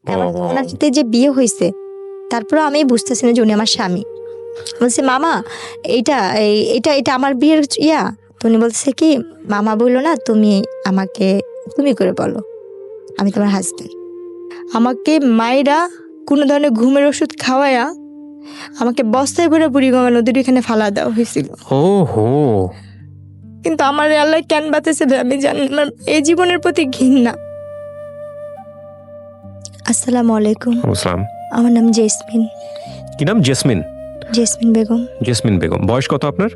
ওনার সাথে যে বিয়ে হয়েছে, তারপরে আমি বুঝতেছি না যে উনি আমার স্বামী। বলছে মামা এইটা এটা এটা আমার বিয়ের তো উনি বলতেছে কি, মামা বললো না, তুমি আমাকে তুমি করে বলো, আমি তোমার হাজবেন্ড। আমাকে মায়েরা কোনো ধরনের ঘুমের ওষুধ খাওয়ায়া আমাকে বস্তায় ভরে বুড়িগঙ্গা নদীর এখানে ফালা দেওয়া হয়েছিল। কিন্তু আমার আল্লাহ কেন বাঁচাইছে আমি জানি না, এই জীবনের প্রতি ঘৃণা। আসসালামু আলাইকুম। আমার নাম জেসমিন। কি নাম? Jasmine. Jasmine Begum. Jasmine Begum. বয়স কত আপনার?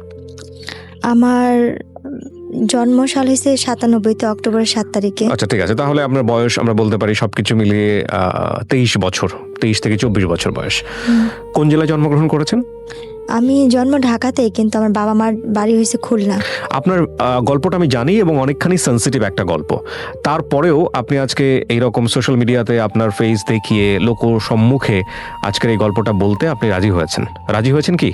আমার জন্ম সাল হয়েছে 97 অক্টোবরের 7 তারিখে। আচ্ছা ঠিক আছে, তাহলে আপনার বয়স আমরা বলতে পারি সবকিছু মিলিয়ে 23 বছর, 23 থেকে 24 বছর বয়স। কোন জেলায় জন্মগ্রহণ করেছেন? আমি জন্ম ঢাকাতে, কিন্তু আমার বাবা মার বাড়ি হয়েছে খুলনা। আপনার গল্পটা আমি জানি এবং অনেকখানি সেন্সিটিভ একটা গল্প। তারপরেও আপনি আজকে এইরকম সোশ্যাল মিডিয়াতে আপনার ফেস দেখিয়ে লোক সম্মুখে আজকের এই গল্পটা বলতে আপনি রাজি হয়েছেন। রাজি হয়েছেন কি?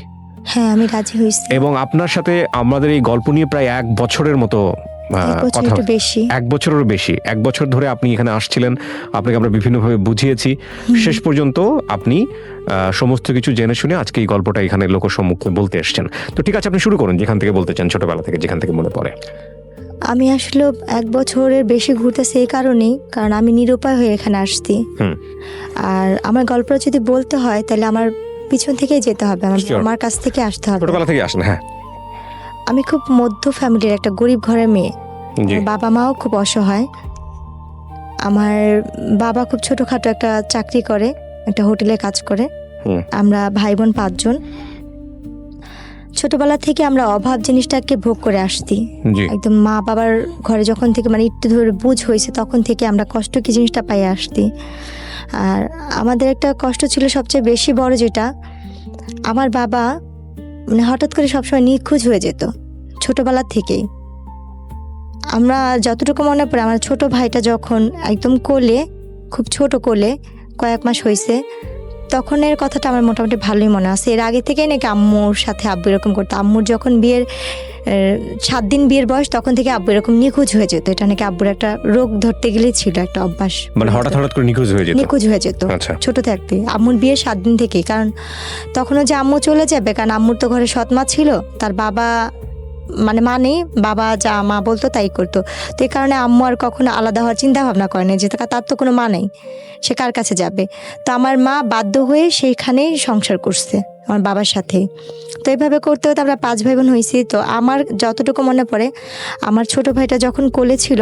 হ্যাঁ, আমি রাজি হয়েছি। এবং আপনার সাথে আমাদের এই গল্প নিয়ে প্রায় 1 বছরের মতো কথা, 1 বছরেরও বেশি। 1 বছর ধরে আপনি এখানে আসছিলেন, আপনাকে আমরা বিভিন্নভাবে বুঝিয়েছি, শেষ পর্যন্ত আপনি সমস্ত কিছু জেনে শুনে আজকে এই গল্পটা এখানে লোক সম্মুখে বলতে এসেছেন। তো ঠিক আছে, আপনি শুরু করুন যেখান থেকে বলতে চান, ছোটবেলা থেকে যেখান থেকে মনে পড়ে। আমি আসলে 1 বছরের বেশি ঘুরতেছি এই কারণেই, কারণ আমি নিরুপায় হয়ে এখানে আসছি। আর আমার গল্পটা যদি বলতে হয় তাহলে আমার পিছন থেকেই যেতে হবে, আমার কাছ থেকে আসতে হবে। ছোটবেলা থেকে আসেন? হ্যাঁ। আমি খুব মধ্য ফ্যামিলির একটা গরিব ঘরের মেয়ে। বাবা মাও খুব অসহায়। আমার বাবা খুব ছোটখাটো একটা চাকরি করে, একটা হোটেলে কাজ করে। আমরা ভাই বোন 5 জন। ছোটবেলা থেকে আমরা অভাব জিনিসটাকে ভোগ করে আসছি। একদম মা বাবার ঘরে যখন থেকে একটু ধরে বুঝ হয়েছে তখন থেকে আমরা কষ্ট কি জিনিসটা পাই আসছি। আর আমাদের একটা কষ্ট ছিল সবচেয়ে বেশি বড়, যেটা আমার বাবা হঠাৎ করে সবসময় নিখোঁজ হয়ে যেত ছোটবেলা থেকেই। আমরা যতটুকু মনে পড়ে, আমার ছোট ভাইটা যখন একদম কোলে, খুব ছোট কোলে কয়েক মাস হয়েছে, তখনের কথাটা আমার মোটামুটি ভালোই মনে আছে। এর আগে থেকেই নাকি আম্মুর সাথে আব্বু এরকম করতো। আম্মুর যখন বিয়ের 7 দিন বিয়ের বয়স, তখন থেকে আব্বু এরকম নিখোঁজ হয়ে যেত। এটা নাকি আব্বুর একটা রোগ ধরতে গেলে ছিল, একটা অভ্যাস। হঠাৎ করে নিখোঁজ হয়ে যেত ছোট থাকতে, আম্মুর বিয়ের 7 দিন থেকে। কারণ তখনও যে আম্মু চলে যাবে, কারণ আম্মুর তো ঘরে সৎ মা ছিল, তার বাবা বাবা যা মা বলতো তাই করতো। তো এই কারণে আম্মু আর কখনো আলাদা হওয়ার চিন্তা ভাবনা করে না, যে তার তো কোনো মা নেই, সে কার কাছে যাবে। তো আমার মা বাধ্য হয়ে সেইখানেই সংসার করছে আমার বাবার সাথে। তো এইভাবে করতে হতে আমরা 5 ভাই বোন হয়েছি। তো আমার যতটুকু মনে পড়ে, আমার ছোট ভাইটা যখন কোলে ছিল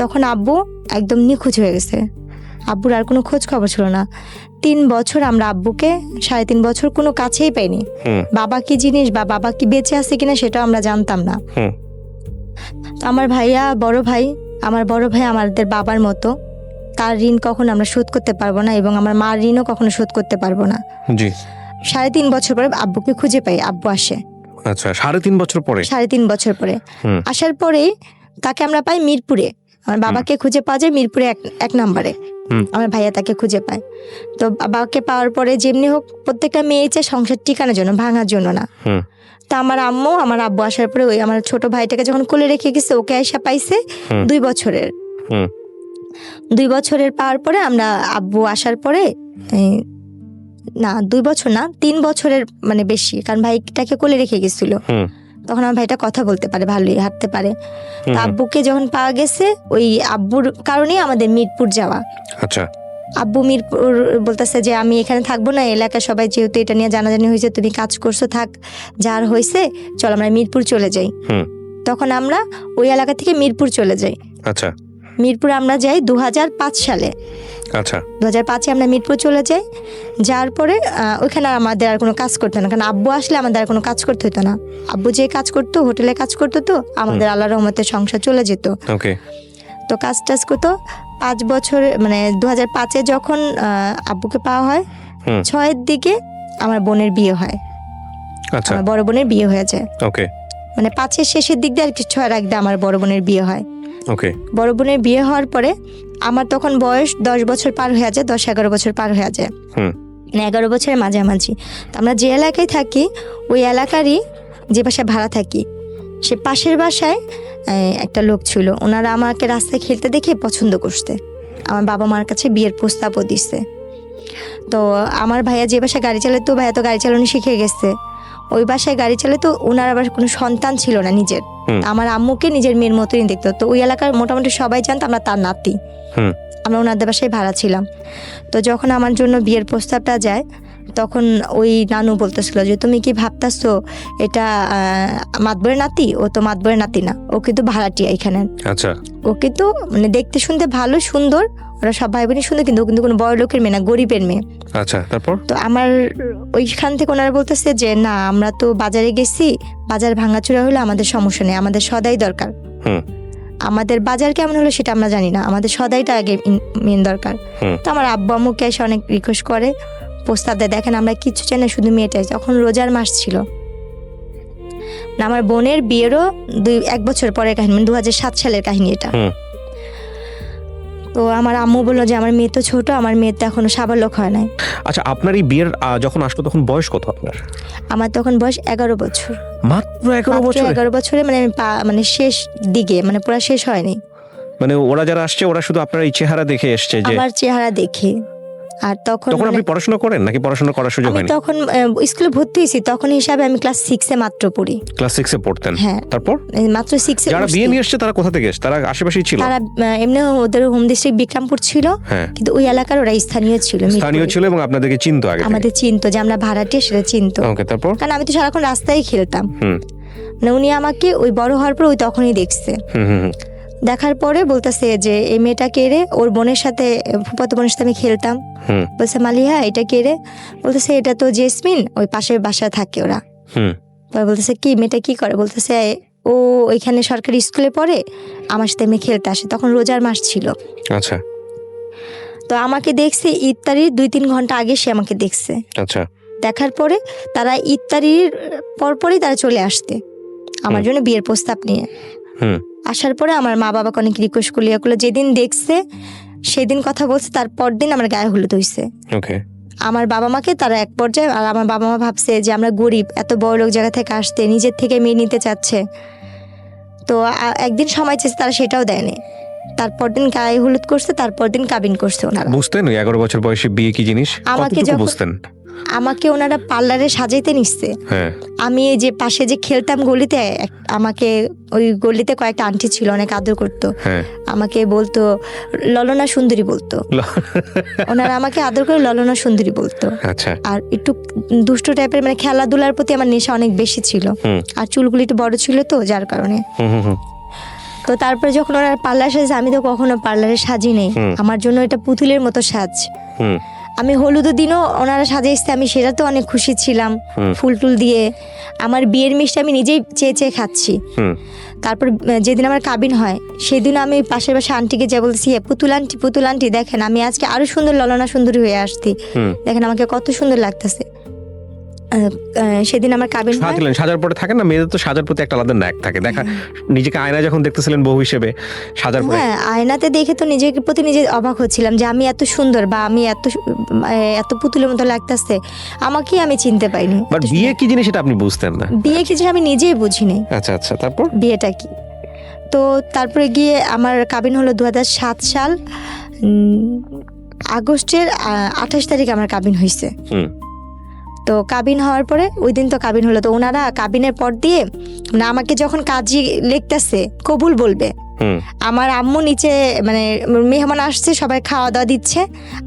তখন আব্বু একদম নিখোঁজ হয়ে গেছে। আব্বুর আর কোনো খোঁজ খবর ছিল না। 3 বছর আমরা আব্বুকে, 3.5 বছর কোনো কাছেই পাইনি। বাবা কি জিনিস বা বাবা কি বেঁচে আছে কিনা সেটাও আমরা জানতাম না। আমার ভাইয়া আমার বড় ভাই আমাদের বাবার মতো, তার ঋণ কখনো আমরা শোধ করতে পারবো না, এবং আমার মার ঋণও কখনো শোধ করতে পারবো না। 3.5 বছর পরে আব্বুকে খুঁজে পাই, আব্বু আসে। আচ্ছা, 3.5 বছর পরে? 3.5 বছর পরে আসার পরে তাকে আমরা পাই মিরপুরে। আমার বাবাকে খুঁজে পাওয়া যায় মিরপুরে 1 নম্বরে। আমার ভাইয়া তাকে খুঁজে পায়। তো বাবাকে পাওয়ার পরে যেমনি হোক প্রত্যেকটা মেয়ে চায় সংসার টিকানোর জন্য, ভাঙার জন্য না। তা আমার আব্বু আসার পরে ওই আমার ছোট ভাইটাকে যখন কোলে রেখে গেছে, ওকে আইসা পাইছে 2 বছরের। 2 বছরের পাওয়ার পরে আমরা আব্বু আসার পরে, না 2 বছর না 3 বছরের বেশি, কারণ ভাইটাকে কোলে রেখে গেছিল। তখন আমার ভাইটা কথা বলতে পারে, ভালোই হাঁটতে পারে। আব্বুকে যখন পাওয়া গেছে, ওই আব্বুর কারণেই আমাদের মিরপুর যাওয়া। আচ্ছা। আব্বু মিরপুর বলতেছে যে আমি এখানে থাকবো না, এলাকায় সবাই যেহেতু এটা নিয়ে জানাজানি হয়েছে, তুমি কাজ করছো, থাক, যার হয়েছে চল আমরা মিরপুর চলে যাই। তখন আমরা ওই এলাকা থেকে মিরপুর চলে যাই। আচ্ছা। মিরপুর আমরা যাই 2005 সালে। আচ্ছা। 2005-এ আমরা মিরপুর চলে যাই। যার পরে ওইখানে আমাদের আর কোনো কাজ করতো না, কারণ আব্বু আসলে আমাদের আর কোনো কাজ করতে হতো না। আব্বু যে কাজ করতো, হোটেলে কাজ করতো, তো আমাদের আল্লাহর রহমতে সংসার চলে যেত। তো কাজ টাজ করতো 5 বছর, 2005-এ যখন আব্বুকে পাওয়া হয়, 6-এর দিকে আমার বোনের বিয়ে হয়। আমার বড় বোনের বিয়ে হয়ে যায়। 5-এর শেষের দিক দিয়ে আর কি, 6-এর আগে আমার বড় বোনের বিয়ে হয়। বড় বোনের বিয়ে হওয়ার পরে আমার তখন বয়স 10 বছর পার হয়ে যায়, 10-11 বছর পার হয়ে যায়, 11 বছরের মাঝামাঝি। তো আমরা যে এলাকায় থাকি, ওই এলাকারই যে বাসায় ভাড়া থাকি, সে পাশের বাসায় একটা লোক ছিল। ওনারা আমাকে রাস্তায় খেলতে দেখে পছন্দ করতে। আমার বাবা মার কাছে বিয়ের প্রস্তাবও দিছে। তো আমার ভাইয়া যে বাসায় গাড়ি চালাতো, ভাইয়া তো গাড়ি চালানো শিখে গেছে, ওই বাসায় গাড়ি চালাতো। ওনার আবার কোনো সন্তান ছিল না নিজের, আমার আম্মুকে নিজের মেয়ের মতোই দেখতো। তো ওই এলাকার মোটামুটি সবাই জানতো আমরা তার নাতি। আমরা ওনাদের বাসায় ভাড়া ছিলাম। তো যখন আমার জন্য বিয়ের প্রস্তাবটা যায়, তখন ওই নানু বলতেছিল যে তুমি কি ভাবতেছো এটা মাতবরের নাতি? ও তো মাতবরের নাতি না, ও কিন্তু ভাড়াটিয়া এখানে। আচ্ছা, ও কিন্তু মানে দেখতে শুনতে ভালো, সুন্দর, ওরা সব ভাই বোনই সুন্দর, কিন্তু ও কিন্তু কোনো বড় লোকের মেয়ে না, গরিবের মেয়ে। আচ্ছা, তারপর? তো আমার ওইখান থেকে ওনারা বলতেছে যে না, আমরা তো বাজারে গেছি, বাজার ভাঙাচোরা হলে আমাদের সমস্যা নেই, আমাদের সদাই দরকার। আমাদের বাজার কেমন হলো সেটা আমরা জানি না, আমাদের সদাইটা আগে মেন দরকার। তো আমার আব্বু আম্মুকে এসে অনেক রিকোয়েস্ট করে, প্রস্তাব দেয়। দেখেন আমরা কিচ্ছু চাই না, শুধু মেয়েটাই। তখন রোজার মাস ছিল, আমার বোনের বিয়েরও 1 বছর পরের কাহিনী, 2007 সালের কাহিনী এটা। তো আমার আম্মু বললো যে আমার মেয়ে তো ছোট, আমার মেয়ে তো এখনো সাবালক হয় নাই। আচ্ছা, আপনার এই বিয়ের যখন আসলো তখন বয়স কত আপনার? আমার তখন বয়স 11 বছর। মাত্র 11 বছর? 11 বছরে, মানে আমি মানে শেষ দিকে, মানে পুরো শেষ হয়নি। মানে ওরা যারা আসছে ওরা শুধু আপনার এই চেহারা দেখে এসছে? যে আমার চেহারা দেখে। আর তখন আপনি পড়াশোনা করেন নাকি পড়াশোনা করার সুযোগ হয়নি? আমি তখন স্কুলে ভর্তি হয়েছি, তখন হিসাবে আমি ক্লাস 6 এ মাত্র পড়ি। ক্লাস 6 এ পড়তেন? হ্যাঁ। তারপর মাত্র 6 এ। যারা বিয়ে নিয়ে আসছে তারা কোথা থেকে এসেছে? তারা আশেপাশেই ছিল? তারা এমনি ওদের হোম ডিস্ট্রিক্ট বিক্রমপুর ছিল, কিন্তু ওই এলাকার ওরা স্থানীয় ছিল। স্থানীয় ছিল এবং আপনাদেরকে চিনতো আগে? আমাদের চিনতো, যে আমরা ভাড়াটিয়া সেটা চিনতো। ওকে, তারপর? কারণ আমি তো সারাক্ষণ রাস্তায় খেলতাম। মানে উনি আমাকে ওই বড় হওয়ার পর ওই তখনই দেখছে। দেখার পরে বলতেছে যে এই মেয়েটা কে রে? ওর বোনের সাথে, ফুফাতো বোনের সাথে আমি খেলতাম। বলছে মালিহা এটা কে রে? বলতেছে এটা তো জেসমিন, ওই পাশের বাসায় থাকে ওরা। বলতেছে কি মেয়েটা কি করে? বলতেছে ও ওইখানে সরকারি স্কুলে পড়ে, আমার সাথে মেয়ে খেলতে আসে। তখন রোজার মাস ছিল। আচ্ছা। তো আমাকে দেখছে ইফতারির 2-3 ঘন্টা আগে, সে আমাকে দেখছে। আচ্ছা। দেখার পরে তারা ইফতারির পরপরই তারা চলে আসতে আমার জন্য বিয়ের প্রস্তাব নিয়ে। আসার পরে আমার মা বাবাকে অনেক রিকোয়েস্ট করলো, যেদিন দেখছে সেদিন কথা বলছে, তারপর দিন আমার গায়ে হলুদ হয়েছে। আমার বাবা মাকে তারা এক পর্যায়ে, আর আমার বাবা মা ভাবছে যে আমরা গরিব, এত বড় লোক জায়গা থেকে আসতে, নিজের থেকে মেয়ে নিতে চাচ্ছে। তো একদিন সময় চেয়েছে, তারা সেটাও দেয়নি। তারপর দিন গায়ে হলুদ করছে, তারপর দিন কাবিন করছে ওনারা। বুঝতেন 11 বছর বয়সে বিয়ে কি জিনিস? আমাকে ওনারা পার্লারে সাজাইতে নিচ্ছে। আমি এই যে পাশে যে খেলতাম গলিতে, আমাকে ওই গলিতে কয়েকটা আন্টি ছিল, অনেক আদর করতো। আমাকে বলতো ললনা সুন্দরী বলতো। ওনারা আমাকে আদর করে ললনা সুন্দরী বলতো। আর একটু দুষ্ট টাইপের, মানে খেলাধুলার প্রতি আমার নেশা অনেক বেশি ছিল। আর চুলগুলি একটু বড় ছিল তো, যার কারণে। তো তারপরে যখন ওনারা পার্লার সাজে, আমি তো কখনো পার্লারে সাজি নেই, আমার জন্য এটা পুতুলের মতো সাজ। আমি হলুদের দিনও ওনারা সাজাইছে, আমি সেটা তো অনেক খুশি ছিলাম, ফুল টুল দিয়ে। আমার বিয়ের মিষ্টি আমি নিজেই চেয়ে চেয়ে খাচ্ছি। তারপর যেদিন আমার কাবিন হয়, সেদিন আমি পাশের বাসা আন্টিকে যা বলছি, পুতুল আন্টি দেখেন আমি আজকে আরো সুন্দর ললনা সুন্দরী হয়ে আসছি, দেখেন আমাকে কত সুন্দর লাগতেছে। সেদিন আমার কাবিন সাজলেন। সাজার পরে থাকে না মেয়েদের, তো সাজার প্রতি একটা আলাদা ন্যাক থাকে। দেখা নিজেকে আয়না যখন দেখতেছিলেন বউ হিসেবে, সাজার পরে? হ্যাঁ, আয়নাতে দেখে তো নিজের প্রতি নিজে অবাক হচ্ছিলাম যে আমি এত সুন্দর, বা আমি এত পুতুলের মতো লাগতেছে, আমাকে আমি চিনতে পাইনি। বাট বিয়ে কি জিনিস সেটা আপনি বুঝতেন না? বিয়ে কি জিনিস আমি নিজেই বুঝিনি। আচ্ছা আচ্ছা, তারপর বিয়েটা কি? তো তারপরে গিয়ে আমার কাবিন হলো 2007 সাল আগস্টের 28 তারিখ আমার কাবিন হয়েছে। তো কাবিন হওয়ার পরে ওই দিন তো কাবিন হলো, তো ওনারা কাবিনের পর দিয়ে মানে আমাকে যখন কাজী লিখতেছে কবুল বলবে, আমার আম্মু নিচে, মানে মেহমান আসছে, সবাই খাওয়া দাওয়া দিচ্ছে,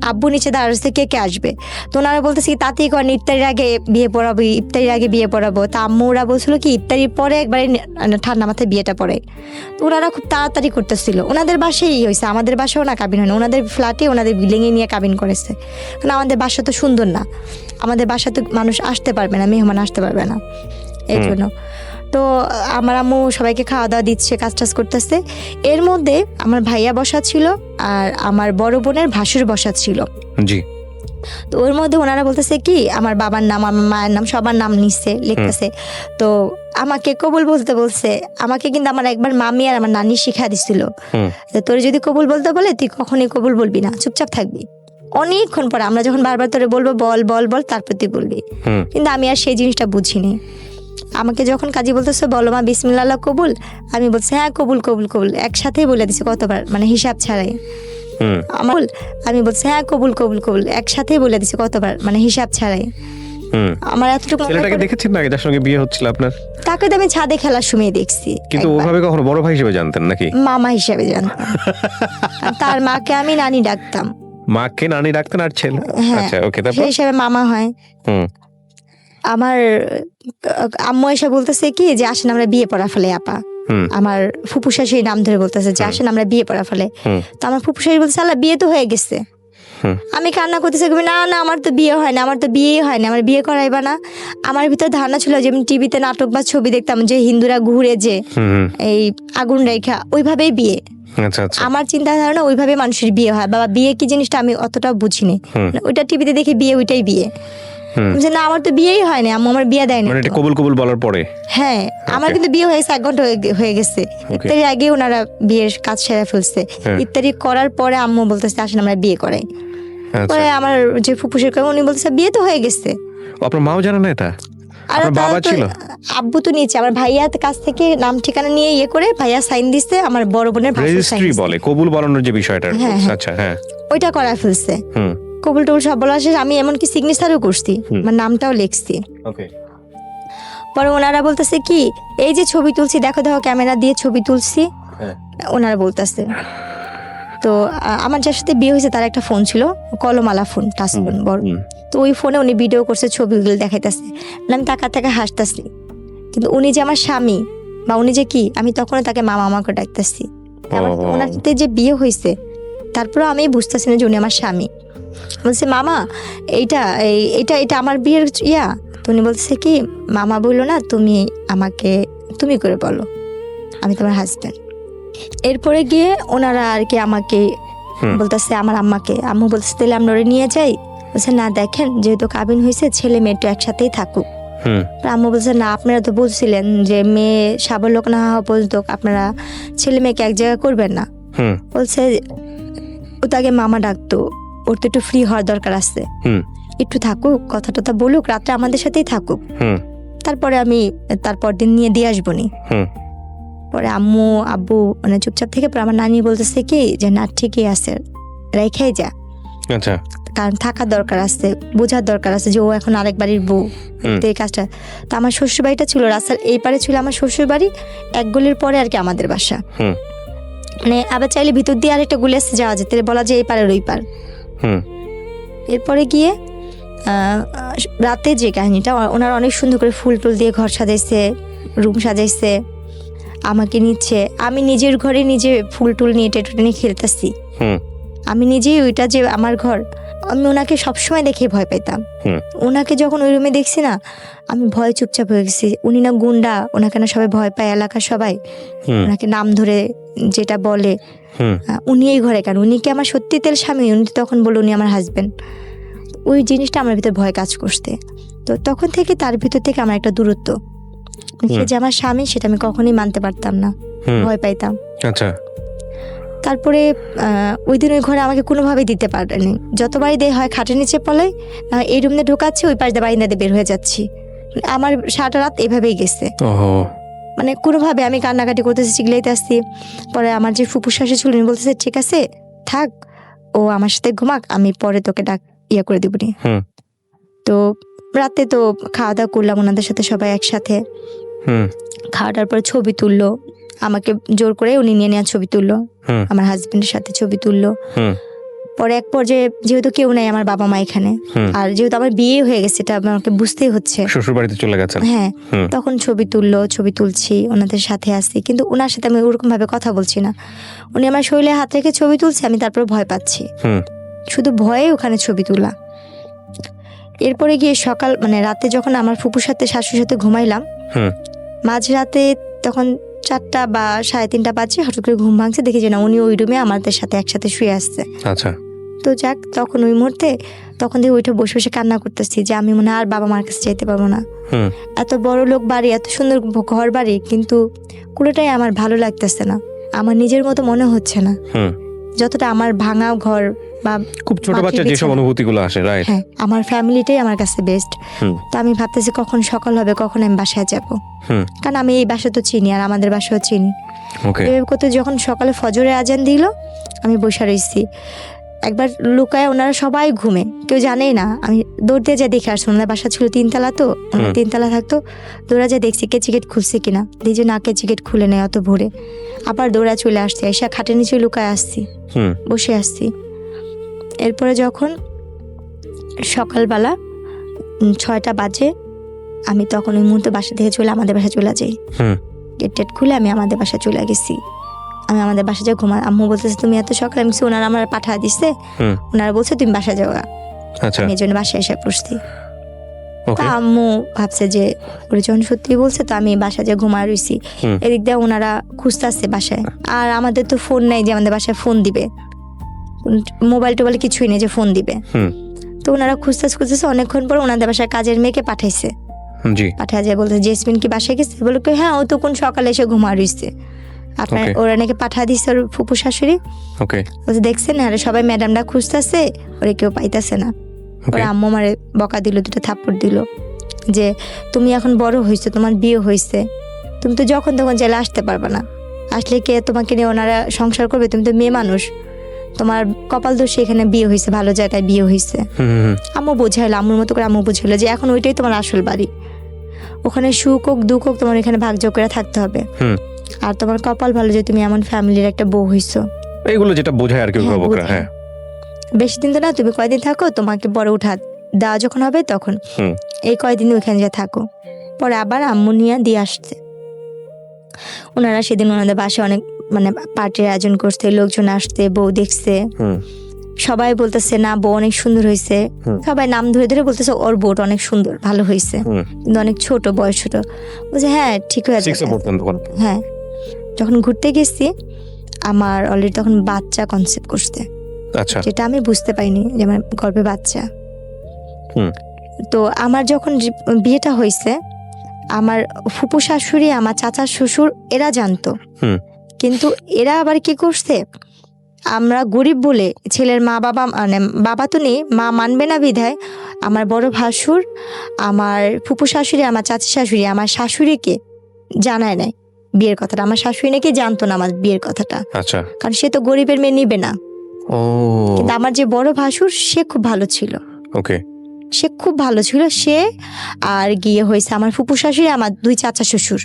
আব্বু নিচে দাঁড়াচ্ছে কে কে আসবে। তো ওনারা বলতেছে কি তাতেই করেন, ইফতারির আগে বিয়ে পড়াবো, ইফতারির আগে বিয়ে পড়াবো। তা আম্মু ওরা বলছিল কি ইফতারির পরে একবারে ঠান্ডা মাথায় বিয়েটা পড়ে। তো ওনারা খুব তাড়াতাড়ি করতেছিল। ওনাদের বাসায় হয়েছে, আমাদের বাসাও না কাবিন হয় না, ওনাদের ফ্ল্যাটে ওনাদের বিল্ডিংয়ে নিয়ে কাবিন করেছে। কারণ আমাদের বাসা তো সুন্দর না, আমাদের বাসা তো মানুষ আসতে পারবে না, মেহমান আসতে পারবে না, এই জন্য। তো আমার আম্মু সবাইকে খাওয়া দাওয়া দিচ্ছে, কাজ টাজ করতেছে। এর মধ্যে আমার ভাইয়া বসা ছিল, আর আমার বড় বোনের ভাসুর বসা ছিল। জি। তো ওর মধ্যে ওনারা বলতেছে কি আমার বাবার নাম, আমার মায়ের নাম, সবার নাম নিচ্ছে, লিখতেছে। তো আমাকে কবুল বলতে বলছে। আমাকে কিন্তু আমার একবার মামি আর আমার নানি শিখা দিছিল, তোর যদি কবুল বলতে বলে তুই কখনই কবুল বলবি না, চুপচাপ থাকবি। অনেকক্ষণ পরে আমরা যখন বারবার তোরে বলবো বল বল বল, তারপর তুই বলবি। কিন্তু আমি আর সেই জিনিসটা বুঝিনি। আমাকে যখন কাজী বলতেছে বলো মা বিসমিল্লাহ কবুল, আমি বলছি হ্যাঁ কবুল কবুল কবুল, একসাথেই বলে দিছি কতবার, মানে হিসাব ছাড়াই। আমি বলছি হ্যাঁ কবুল কবুল কবুল, একসাথেই বলে দিছি কতবার, মানে হিসাব ছাড়াই। আমার এতটুকু ছেলেটাকে দেখেছেন না যার সঙ্গে বিয়ে হচ্ছিল আপনার? তাকে তো আমি ছাদে খেলার সময় দেখছি, কিন্তু ওভাবে কখনো বড় ভাই হিসেবে জানতেন নাকি? মামা হিসেবে জানতাম। আর তার মাকে আমি নানি ডাকতাম। মাকে নানি ডাকতেন আর ছেলে? আচ্ছা ওকে, তারপর সেই হিসাবে মামা হয়। আমার আম্মু এসে বলতেছে কি যে আসেন আমরা বিয়ে পড়া ফেলে আপা। আমার ফুপুসা সেই নাম ধরে বলতেছে যে আসেন আমরা বিয়ে পড়া ফেলে। তো আমার ফুপুসাই বলছে আল্লাহ বিয়ে তো হয়ে গেছে। আমি কান্না করতেছি, না না আমার তো বিয়ে হয় না, আমার তো বিয়েই হয় না, আমার বিয়ে করাইবা না। আমার ভিতরে ধারণা ছিল যে আমি টিভিতে নাটক বা ছবি দেখতাম যে হিন্দুরা ঘুরে যে এই আগুন রেখা ওইভাবেই বিয়ে। আমার চিন্তা ধারণা ওইভাবে মানুষের বিয়ে হয়, বাবা বিয়ে কি জিনিসটা আমি অতটা বুঝিনি। ওইটা টিভিতে দেখি বিয়ে, ওইটাই বিয়ে। না আমার তো বিয়েই হয় না, আম্মু আমার বিয়ে দেয় না। কবুল কবুল বলার পরে হ্যাঁ আমার কিন্তু বিয়ে হয়েছে 1 ঘন্টা হয়ে গেছে। ইফতারির আগে ওনারা বিয়ের কাজ সেরে ফেলছে। ইফতারি করার পরে আম্মু বলতেছে আসেন আমরা বিয়ে করাই। পরে আমার যে ফুপুসের উনি বলতেছে বিয়ে তো হয়ে গেছে। আপনার মাও জানে না এটা? আপনার বাবা ছিল? আব্বু তো নিচে, আমার ভাইয়ার কাছ থেকে নাম ঠিকানা নিয়ে ইয়ে করে ভাইয়া সাইন দিছে, আমার বড় বোনের রেজিস্ট্রি বলে কবুল বলানোর যে বিষয়টা। আচ্ছা হ্যাঁ ওইটা করা ফেলছে। কবুল টবুল সব বলা শেষ, আমি এমনকি সিগনেচারও করছি, আমার নামটাও লিখছি। পরে ওনারা বলতেছে কি এই যে ছবি তুলছি দেখো দেখো ক্যামেরা দিয়ে ছবি তুলছি, ওনারা বলতেছে। তো আমার যার সাথে বিয়ে হয়েছে তার একটা ফোন ছিল, কলমালা ফোন, টাচ ফোন বড়। তো ওই ফোনে উনি ভিডিও করছে, ছবিগুলো দেখাইতেছে। আমি তাকা হাসতেছি, কিন্তু উনি যে আমার স্বামী বা উনি যে কি, আমি তখনও তাকে মামা আমাকে ডাকতেছি। ওনার সাথে যে বিয়ে হয়েছে তারপরে আমি বুঝতেছি না যে উনি আমার স্বামী। বলছে মামা এইটা এইটা এটা আমার বিয়ের ইয়া। তো উনি বলতেছে কি মামা বললো না, তুমি আমাকে তুমি করে বলো, আমি তোমার হাজব্যান্ড। এরপরে গিয়ে ওনারা আর কি আমাকে বলতেছে আমার আম্মাকে, আম্মু বলতেছে তাহলে আমরা ওরে নিয়ে যাই। বলছে না দেখেন যেহেতু কাবিন হয়েছে ছেলে মেয়ে তো একসাথেই থাকুক। আম্মু বলছে না আপনারা তো বলছিলেন যে মেয়ে সাবলোক না হওয়া পর্যন্ত আপনারা ছেলে মেয়েকে এক জায়গায় করবেন না। বলছে ও তাকে মামা ডাকতো, ওর তো একটু ফ্রি হওয়ার দরকার আছে, একটু থাকুক, কথা টথা বলুক, রাত্রে আমাদের সাথেই থাকুক, তারপরে আমি তারপর দিন নিয়ে দিয়ে আসবো নি। পরে আম্মু আব্বু মানে চুপচাপ থেকে পরে আমার নানি বলতেছে কি যে না ঠিকই আছে, রেখেই যা। কারণ থাকার দরকার আছে, বোঝার দরকার আছে যে ও এখন আরেক বাড়ির বউ, এই কাজটা। তো আমার শ্বশুর বাড়িটা ছিল রাস্তার এই পারে ছিল আমার শ্বশুর বাড়ি, 1 গলির পরে আর কি আমাদের বাসা। মানে আবার চাইলে ভিতর দিয়ে আরেকটা গুলি আসতে যাওয়া যেত, বলা যায় এই পারের ওই পার। এরপরে গিয়ে রাতে যে কাহিনীটা, ওনারা অনেক সুন্দর করে ফুল টুল দিয়ে ঘর সাজাইছে, রুম সাজাইছে, আমাকে নিচ্ছে। আমি নিজের ঘরে নিজে ফুল টুল নিয়ে টেটুটে নিয়ে খেলতেছি। আমি নিজেই ওইটা যে আমার ঘর, আমি ওনাকে সবসময় দেখে ভয় পেতাম। ওনাকে যখন ওই রুমে দেখছি না আমি ভয় চুপচাপ হয়ে গেছি। উনি না গুন্ডা, ওনাকে না সবাই ভয় পায়, এলাকার সবাই ওনাকে নাম ধরে যেটা বলে। উনি এই ঘরে কেন, উনি কি আমার সত্যি তেল স্বামী? উনি তখন বলল উনি আমার হাজবেন্ড। ওই জিনিসটা আমার ভিতরে ভয় কাজ করছে। তো তখন থেকে তার ভিতর থেকে আমার একটা দূরত্ব, সে যে আমার স্বামী সেটা আমি কখনোই মানতে পারতাম না, ভয় পাইতাম। তারপরে ওই দিন ওই ঘরে আমাকে কোনোভাবেই দিতে পারেনি। যতবারই দেয় হয় খাটের নিচে পলাই, এই রুমে ঢোকাচ্ছি, ওই পাশ দিয়ে বারিন্দাতে বের হয়ে যাচ্ছি। আমার সারাটা রাত এভাবেই গেছে। মানে কোনোভাবে আমি কান্নাকাটি করতেছি, চিগলাইতে আসছি। পরে আমার যে ফুপু শাশি ছিল উনি বলতেছে ঠিক আছে থাক, ও আমার সাথে ঘুমাক, আমি পরে তোকে ইয়ে করে দিবনি। তো রাতে তো খাওয়া দাওয়া করলাম ওনাদের সাথে সবাই একসাথে। খাওয়াটার পরে ছবি তুললো, আমাকে জোর করে উনি নিয়ে নেওয়া ছবি তুললো, আমার হাজবেন্ডের সাথে ছবি তুললো। পরে এক পর্যায়ে যেহেতু কেউ নাই আমার বাবা মা এখানে, আর যেহেতু আমার বিয়ে হয়ে গেছে এটা আমাকে বুঝতেই হচ্ছে, শ্বশুর বাড়িতে চলে গেছেন। হ্যাঁ তখন ছবি তুললো, ছবি তুলছি, ওনাদের সাথে আসছি, কিন্তু ওনার সাথে আমি ওরকম ভাবে কথা বলছি না। উনি আমার শরীরে হাত রেখে ছবি তুলছে, আমি তারপর ভয় পাচ্ছি, শুধু ভয়ে ওখানে ছবি তোলা। এরপরে গিয়ে সকাল মানে রাতে যখন আমার ফুপুর সাথে শাশুর সাথে ঘুমাইলাম, মাঝরাতে তখন 4টা বা 3:30 বাজে, হঠাৎ করে ঘুম ভাঙছে, দেখি যে না উনি ওই রুমে আমাদের সাথে একসাথে শুয়ে আসছে। তো যাক, তখন ওই মুহূর্তে তখন দিয়ে ওইটা বসে বসে কান্না করতেছি যে আমি মনে আর বাবা মার কাছে যেতে পারবো না। এত বড় লোক বাড়ি, এত সুন্দর ঘর বাড়ি, কিন্তু কোনোটাই আমার ভালো লাগতেছে না, আমার নিজের মতো মনে হচ্ছে না। যতটা আমার ভাঙা ঘর বা খুব ছোট বাচ্চা যেসব অনুভূতিগুলো আসে, রাইট, হ্যাঁ আমার ফ্যামিলিটাই আমার কাছে বেস্ট। তো আমি ভাবতেছি কখন সকাল হবে, কখন আমি বাসায় যাব, কারণ আমি এই বাসা তো চিনি আর আমাদের বাসাও চিনি। ওকে এভাবে করতে যখন সকালে ফজরের আজান দিল আমি বসে রয়েছি। একবার লুকায়, ওনারা সবাই ঘুমে, কেউ জানেই না। আমি দৌড় দিয়ে যা দেখে আসছি, ওনার বাসা ছিল 3 তলা, তো ওনার 3 তলা থাকতো। দৌড়া যা দেখছি কেচি গেট খুলছে কিনা, দেখছি না কেচি গেট খুলে নেয় অত ভোরে। আবার দৌড়া চলে আসছি, এসে খাটের নিচে লুকায় আসছি, বসে আসছি। এরপরে যখন সকালবেলা 6টা বাজে, আমি তখন ওই মুহূর্তে বাসা থেকে চলে আমাদের বাসায় চলে যাই। গেট টেট খুলে আমি আমাদের বাসায় চলে গেছি। আমি আমাদের বাসায় যাই ঘুমা। আম্মু বলতেছে তুমি এত সকালে, আমি ওনারা আমার পাঠা দিচ্ছে, ওনারা বলছে তুমি বাসা যাও। আমি এই জন্য বাসায় এসে পড়ছি। আম্মু ভাবছে যে ওরা যখন সত্যি বলছে, তো আমি বাসা যে ঘুমায় রয়েছি। এদিক দিয়ে ওনারা খুঁজতে আসছে বাসায়। আর আমাদের তো ফোন নেই যে আমাদের বাসায় ফোন দিবে, মোবাইল টোবাইল কিছুই নেই যে ফোন দিবে। তো ওনারা খুঁজতেছে অনেকক্ষণ পর ওনাদের বাসায় কাজের মেয়েকে পাঠাইছে। পাঠায় যায় বলতে জেসমিন কি বাসায় গেছে, বলে হ্যাঁ ও তো কোন সকালে এসে ঘুমা রয়েছে, আপনার ওরা নাকি পাঠা দিচ্ছে ওর ফুপু শাশুড়ি। দেখছেন আরে সবাই ম্যাডামরা খুঁজতেছে, ওরা কেউ পাইতেছে না। ওরা আম্মু মারে বকা দিল, 2টা থাপ্পড় দিল যে তুমি এখন বড় হয়েছো, তোমার বিয়ে হয়েছে, তুমি তো যখন তখন জেলে আসতে পারবে না, আসলে কে তোমাকে নিয়ে ওনারা সংসার করবে, তুমি তো মেয়ে মানুষ, তোমার কপাল দোষে এখানে বিয়ে হয়েছে, ভালো জায়গায় বিয়ে হয়েছে। আম্মু বোঝাইলো, আম্মুর মতো করে আম্মু বুঝাইলো যে এখন ওইটাই তোমার আসল বাড়ি, ওখানে সুখ হোক দুঃখ হোক তোমার এখানে ভাগযোগ করে থাকতে হবে, আর তোমার কপাল ভালো যে তুমি এমন ফ্যামিলির একটা বউ হইছো। এইগুলো যেটা বোঝায় আর কি, হ্যাঁ বেশি দিন তো না, তুমি কয়দিন থাকো, তোমাকে পরে উঠা দেওয়া যখন হবে তখন এই কয়দিন ওইখানে যা থাকো। পরে আবার আম্মু নিয়ে দিয়ে আসছে। ওনারা সেদিন ওনাদের বাসায় অনেক মানে পার্টির আয়োজন করছে, লোকজন আসছে, বউ দেখছে, সবাই বলতেছে না বউ অনেক সুন্দর হয়েছে, সবাই নাম ধরে ধরে বলতেছে ওর বউটা অনেক সুন্দর ভালো হয়েছে, কিন্তু অনেক ছোট, বয়স ছোট। বলছে হ্যাঁ ঠিক হয়ে যাবে। হ্যাঁ, যখন ঘুরতে গেছি আমার অলরেডি তখন বাচ্চা কনসেপ্ট করছে, যেটা আমি বুঝতে পারিনি যে আমার গর্ভে বাচ্চা। তো আমার যখন বিয়েটা হয়েছে, আমার ফুপু শাশুড়ি, আমার চাচা শ্বশুর এরা জানতো, কিন্তু এরা আবার কি করছে, আমরা গরিব বলে ছেলের মা বাবা মানে বাবা তো নেই, মা মানবে না বিধায় আমার বড় ভাসুর, আমার ফুপু শাশুড়ি, আমার চাচা শাশুড়ি আমার শাশুড়িকে জানায় নাই বিয়ের কথাটা। আমার শাশুড়ি নাকি জানতো না আমার বিয়ের কথাটা, কারণ সে তো গরিবের মেয়ে নিবে না। কিন্তু আমার যে বড় ভাসুর সে খুব ভালো ছিল, সে খুব ভালো ছিল। সে আর গিয়ে হয়েছে আমার ফুপু শাশুড়ি, আমার 2 চাচা শ্বশুর,